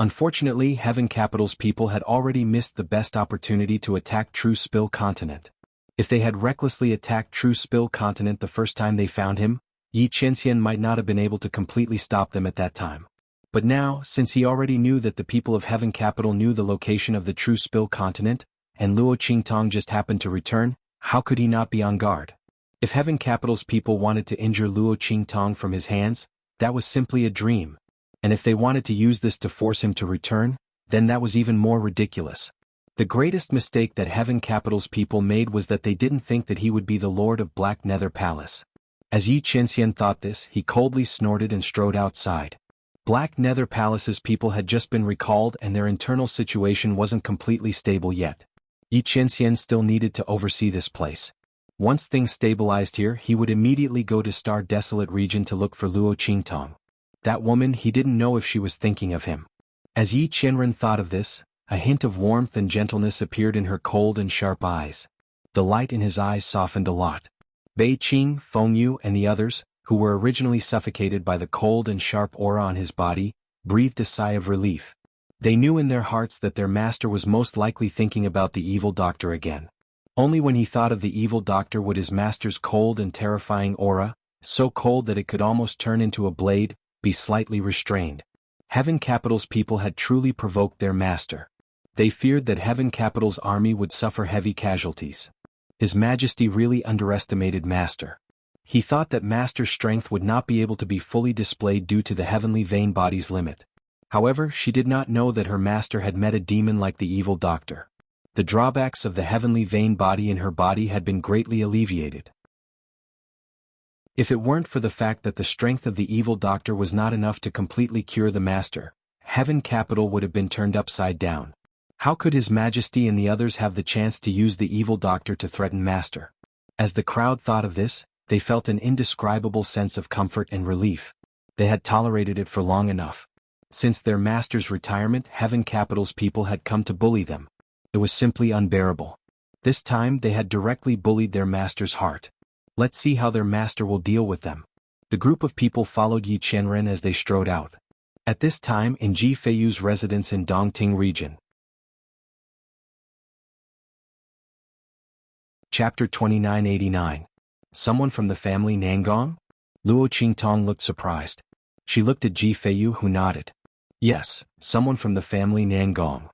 Unfortunately, Heaven Capital's people had already missed the best opportunity to attack True Spill Continent. If they had recklessly attacked True Spill Continent the first time they found him, Yi Qianxian might not have been able to completely stop them at that time. But now, since he already knew that the people of Heaven Capital knew the location of the True Spill Continent, and Luo Qingtong just happened to return, how could he not be on guard? If Heaven Capital's people wanted to injure Luo Qingtong from his hands, that was simply a dream. And if they wanted to use this to force him to return, then that was even more ridiculous. The greatest mistake that Heaven Capital's people made was that they didn't think that he would be the Lord of Black Nether Palace. As Yi Qianxian thought this, he coldly snorted and strode outside. Black Nether Palace's people had just been recalled and their internal situation wasn't completely stable yet. Yi Qianxian still needed to oversee this place. Once things stabilized here, he would immediately go to Star Desolate region to look for Luo Qingtong. That woman, he didn't know if she was thinking of him. As Yi Qianren thought of this, a hint of warmth and gentleness appeared in her cold and sharp eyes. The light in his eyes softened a lot. Bei Qing, Feng Yu and the others, who were originally suffocated by the cold and sharp aura on his body, breathed a sigh of relief. They knew in their hearts that their master was most likely thinking about the evil doctor again. Only when he thought of the evil doctor would his master's cold and terrifying aura, so cold that it could almost turn into a blade, be slightly restrained. Heaven Capital's people had truly provoked their master. They feared that Heaven Capital's army would suffer heavy casualties. His Majesty really underestimated Master. He thought that Master's strength would not be able to be fully displayed due to the heavenly vein body's limit. However, she did not know that her master had met a demon like the evil doctor. The drawbacks of the heavenly vein body in her body had been greatly alleviated. If it weren't for the fact that the strength of the evil doctor was not enough to completely cure the master, Heaven Capital would have been turned upside down. How could His Majesty and the others have the chance to use the evil doctor to threaten Master? As the crowd thought of this, they felt an indescribable sense of comfort and relief. They had tolerated it for long enough. Since their master's retirement, Heaven Capital's people had come to bully them. It was simply unbearable. This time they had directly bullied their master's heart. Let's see how their master will deal with them. The group of people followed Yi Qianren as they strode out. At this time in Ji Feiyu's residence in Dongting region. Chapter 2989. Someone from the family Nangong? Luo Qingtong looked surprised. She looked at Ji Feiyu, who nodded. Yes, someone from the family Nangong.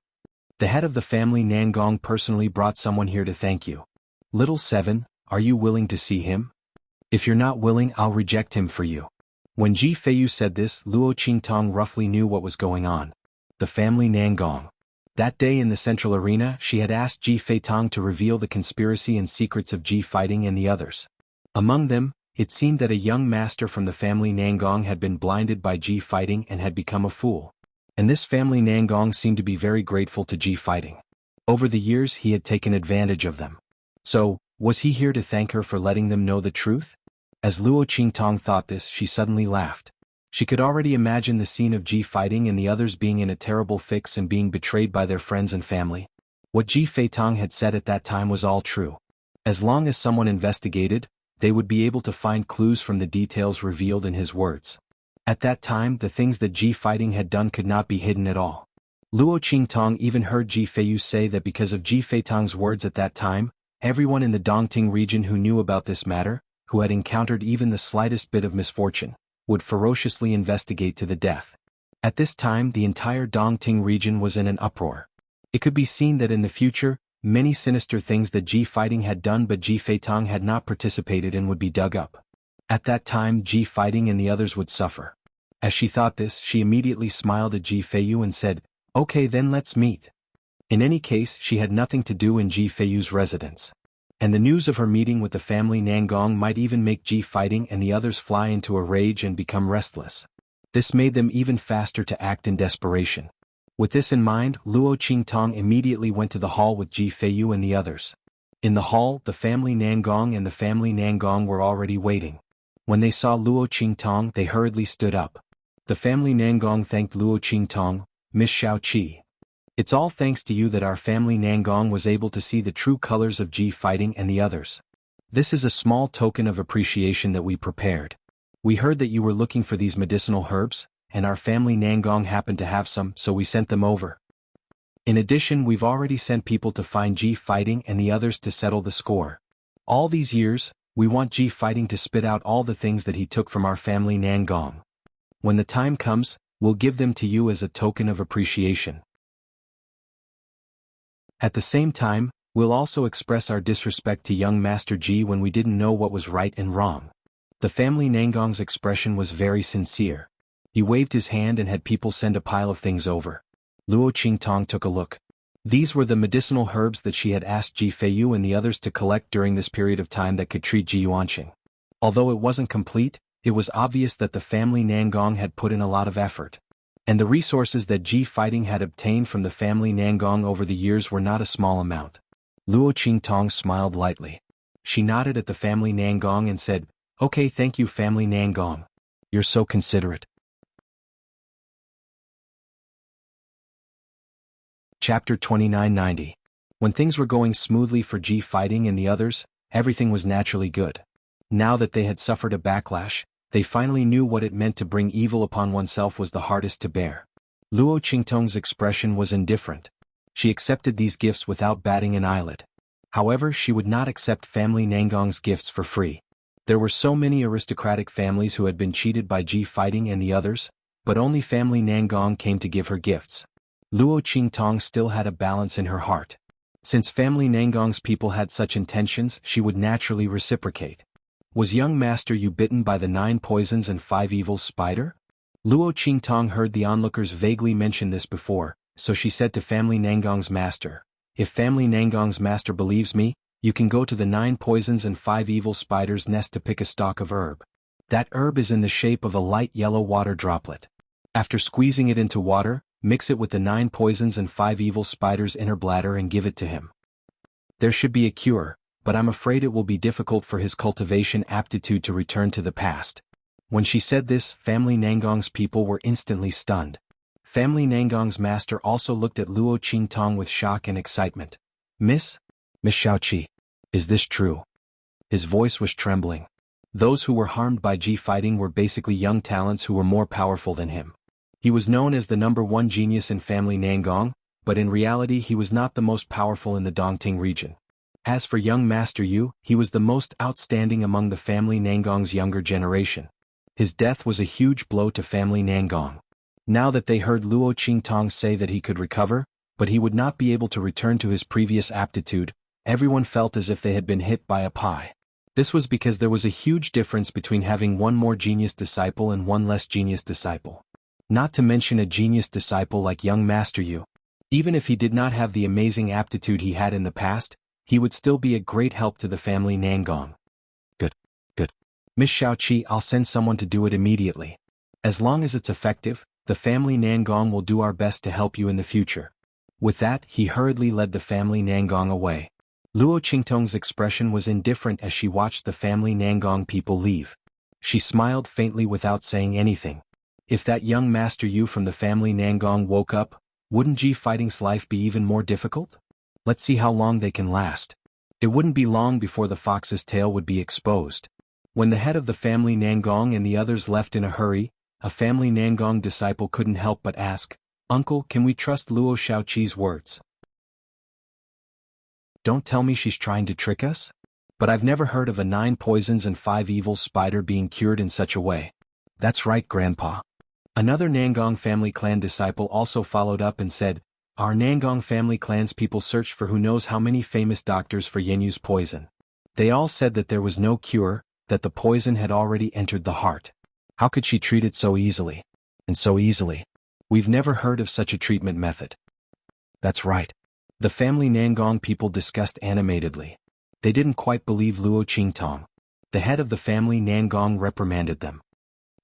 The head of the family Nangong personally brought someone here to thank you. Little Seven, are you willing to see him? If you're not willing, I'll reject him for you. When Ji Feiyu said this, Luo Qingtong roughly knew what was going on. The family Nangong. That day in the central arena, she had asked Ji Feitong to reveal the conspiracy and secrets of Ji fighting and the others. Among them, it seemed that a young master from the family Nangong had been blinded by Ji fighting and had become a fool. And this family Nangong seemed to be very grateful to Ji fighting. Over the years he had taken advantage of them. So, was he here to thank her for letting them know the truth? As Luo Qingtong thought this, she suddenly laughed. She could already imagine the scene of Ji fighting and the others being in a terrible fix and being betrayed by their friends and family. What Ji Feitong had said at that time was all true. As long as someone investigated, they would be able to find clues from the details revealed in his words. At that time, the things that Ji fighting had done could not be hidden at all. Luo Qingtong even heard Ji Feiyu say that because of Ji Feitong's words at that time, everyone in the Dongting region who knew about this matter, who had encountered even the slightest bit of misfortune, would ferociously investigate to the death. At this time the entire Dongting region was in an uproar. It could be seen that in the future, many sinister things that Ji fighting had done but Ji Feitong had not participated in would be dug up. At that time Ji fighting and the others would suffer. As she thought this, she immediately smiled at Ji Feiyu and said, "Okay then, let's meet." In any case, she had nothing to do in Ji Feiyu's residence. And the news of her meeting with the family Nangong might even make Ji fighting and the others fly into a rage and become restless. This made them even faster to act in desperation. With this in mind, Luo Qingtong immediately went to the hall with Ji Feiyu and the others. In the hall, the family Nangong and the family Nangong were already waiting. When they saw Luo Qingtong, they hurriedly stood up. The family Nangong thanked Luo Qingtong, "Miss Xiao Qi. It's all thanks to you that our family Nangong was able to see the true colors of Ji fighting and the others. This is a small token of appreciation that we prepared. We heard that you were looking for these medicinal herbs, and our family Nangong happened to have some, so we sent them over. In addition, we've already sent people to find Ji fighting and the others to settle the score. All these years, we want Ji fighting to spit out all the things that he took from our family Nangong. When the time comes, we'll give them to you as a token of appreciation. At the same time, we'll also express our disrespect to young Master Ji when we didn't know what was right and wrong." The family Nangong's expression was very sincere. He waved his hand and had people send a pile of things over. Luo Qingtong took a look. These were the medicinal herbs that she had asked Ji Feiyu and the others to collect during this period of time that could treat Ji Yuanqing. Although it wasn't complete, it was obvious that the family Nangong had put in a lot of effort. And the resources that Ji fighting had obtained from the family Nangong over the years were not a small amount. Luo Qingtong smiled lightly. She nodded at the family Nangong and said, "Okay, thank you family Nangong. You're so considerate." Chapter 2990. When things were going smoothly for Ji fighting and the others, everything was naturally good. Now that they had suffered a backlash, they finally knew what it meant to bring evil upon oneself was the hardest to bear. Luo Qingtong's expression was indifferent. She accepted these gifts without batting an eyelid. However, she would not accept family Nangong's gifts for free. There were so many aristocratic families who had been cheated by Ji Fighting and the others, but only family Nangong came to give her gifts. Luo Qingtong still had a balance in her heart. Since family Nangong's people had such intentions, she would naturally reciprocate. Was young master Yu bitten by the 9 poisons and 5 evils spider? Luo Qingtong heard the onlookers vaguely mention this before, so she said to family Nangong's master, "If family Nangong's master believes me, you can go to the 9 poisons and 5 evil spiders' nest to pick a stalk of herb. That herb is in the shape of a light yellow water droplet. After squeezing it into water, mix it with the 9 poisons and 5 evil spiders' inner bladder and give it to him. There should be a cure, but I'm afraid it will be difficult for his cultivation aptitude to return to the past." When she said this, family Nangong's people were instantly stunned. Family Nangong's master also looked at Luo Qingtong with shock and excitement. Miss Xiaoqi, is this true?" His voice was trembling. Those who were harmed by Ji Fighting were basically young talents who were more powerful than him. He was known as the #1 genius in family Nangong, but in reality he was not the most powerful in the Dongting region. As for young Master Yu, he was the most outstanding among the family Nangong's younger generation. His death was a huge blow to family Nangong. Now that they heard Luo Qingtong say that he could recover, but he would not be able to return to his previous aptitude, everyone felt as if they had been hit by a pie. This was because there was a huge difference between having one more genius disciple and one less genius disciple. Not to mention a genius disciple like young Master Yu. Even if he did not have the amazing aptitude he had in the past, he would still be a great help to the family Nangong. Good. Miss Xiaoqi, I'll send someone to do it immediately. As long as it's effective, the family Nangong will do our best to help you in the future. With that, he hurriedly led the family Nangong away. Luo Qingtong's expression was indifferent as she watched the family Nangong people leave. She smiled faintly without saying anything. If that young Master Yu from the family Nangong woke up, wouldn't Ji Fighting's life be even more difficult? Let's see how long they can last. It wouldn't be long before the fox's tail would be exposed. When the head of the family Nangong and the others left in a hurry, a family Nangong disciple couldn't help but ask, "Uncle, can we trust Luo Xiaoqi's words? Don't tell me she's trying to trick us? But I've never heard of a 9 poisons and 5 evils spider being cured in such a way." "That's right, Grandpa." Another Nangong family clan disciple also followed up and said, "Our Nangong family clan's people searched for who knows how many famous doctors for Yenyu's poison. They all said that there was no cure, that the poison had already entered the heart. How could she treat it so easily? And so easily? We've never heard of such a treatment method." "That's right." The family Nangong people discussed animatedly. They didn't quite believe Luo Qingtong. The head of the family Nangong reprimanded them.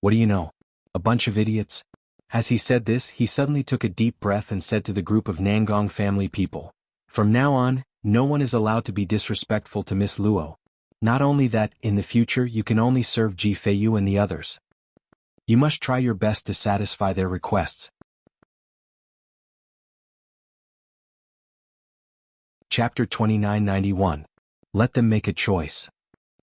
"What do you know? A bunch of idiots." As he said this, he suddenly took a deep breath and said to the group of Nangong family people, "From now on, no one is allowed to be disrespectful to Miss Luo. Not only that, in the future you can only serve Ji Feiyu and the others. You must try your best to satisfy their requests." Chapter 2991. Let them make a choice.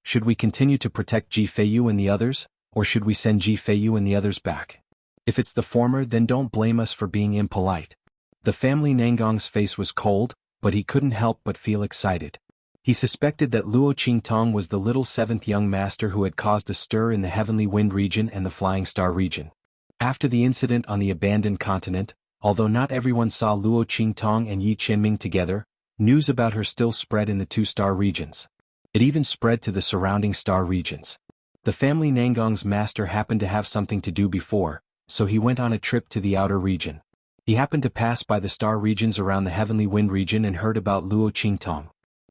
Should we continue to protect Ji Feiyu and the others, or should we send Ji Feiyu and the others back? If it's the former, then don't blame us for being impolite. The family Nangong's face was cold, but he couldn't help but feel excited. He suspected that Luo Qingtong was the little 7th young master who had caused a stir in the Heavenly Wind region and the Flying Star region. After the incident on the abandoned continent, although not everyone saw Luo Qingtong and Yi Qianming together, news about her still spread in the 2-star regions. It even spread to the surrounding star regions. The family Nangong's master happened to have something to do before, so he went on a trip to the outer region. He happened to pass by the star regions around the Heavenly Wind region and heard about Luo Qingtong.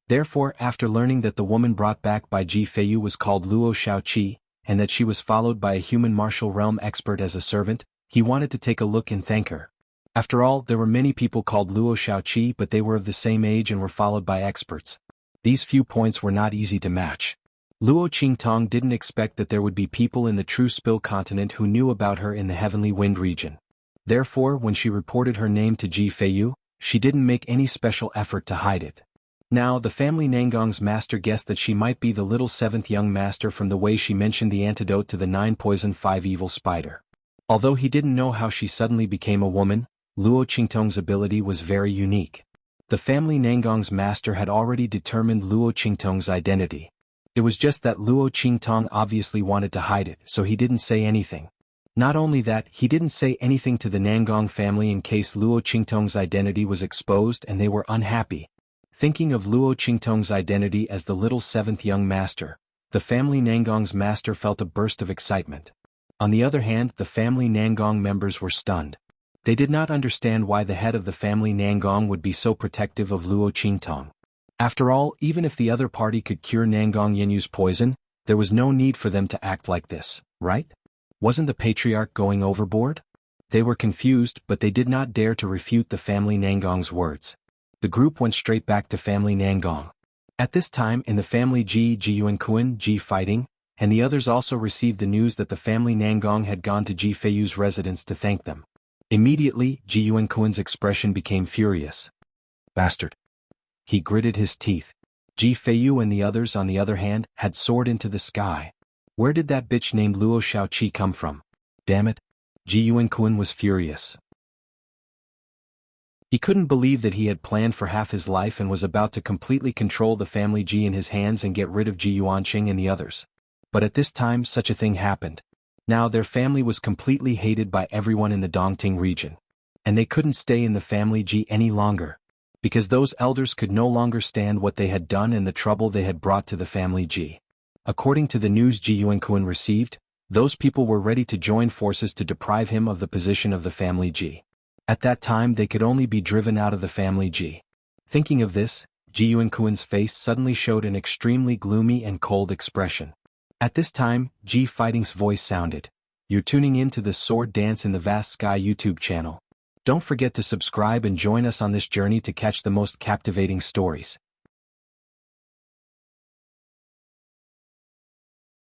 Therefore, after learning that the woman brought back by Ji Feiyu was called Luo Xiaoqi, and that she was followed by a human martial realm expert as a servant, he wanted to take a look and thank her. After all, there were many people called Luo Xiaoqi, but they were of the same age and were followed by experts. These few points were not easy to match. Luo Qingtong didn't expect that there would be people in the true Spill continent who knew about her in the Heavenly Wind region. Therefore, when she reported her name to Ji Feiyu, she didn't make any special effort to hide it. Now, the family Nangong's master guessed that she might be the little 7th young master from the way she mentioned the antidote to the 9 poison 5 evil spider. Although he didn't know how she suddenly became a woman, Luo Qingtong's ability was very unique. The family Nangong's master had already determined Luo Qingtong's identity. It was just that Luo Qingtong obviously wanted to hide it, so he didn't say anything. Not only that, he didn't say anything to the Nangong family in case Luo Qingtong's identity was exposed and they were unhappy. Thinking of Luo Qingtong's identity as the little seventh young master, the family Nangong's master felt a burst of excitement. On the other hand, the family Nangong members were stunned. They did not understand why the head of the family Nangong would be so protective of Luo Qingtong. After all, even if the other party could cure Nangong Yenyu's poison, there was no need for them to act like this, right? Wasn't the patriarch going overboard? They were confused, but they did not dare to refute the family Nangong's words. The group went straight back to family Nangong. At this time in the family Ji fighting, and the others also received the news that the family Nangong had gone to Ji Feiyu's residence to thank them. Immediately, Ji Yuankuan's expression became furious. Bastard. He gritted his teeth. Ji Feiyu and the others, on the other hand, had soared into the sky. Where did that bitch named Luo Shaoqi come from? Damn it. Ji Yuankuan was furious. He couldn't believe that he had planned for half his life and was about to completely control the family Ji in his hands and get rid of Ji Yuanqing and the others. But at this time such a thing happened. Now their family was completely hated by everyone in the Dongting region. And they couldn't stay in the family Ji any longer. Because those elders could no longer stand what they had done and the trouble they had brought to the family Ji. According to the news Ji Yuankuan received, those people were ready to join forces to deprive him of the position of the family Ji. At that time they could only be driven out of the family Ji. Thinking of this, Ji Yuankuan's face suddenly showed an extremely gloomy and cold expression. At this time, Ji Fighting's voice sounded. You're tuning in to the Sword Dance in the Vast Sky YouTube channel. Don't forget to subscribe and join us on this journey to catch the most captivating stories.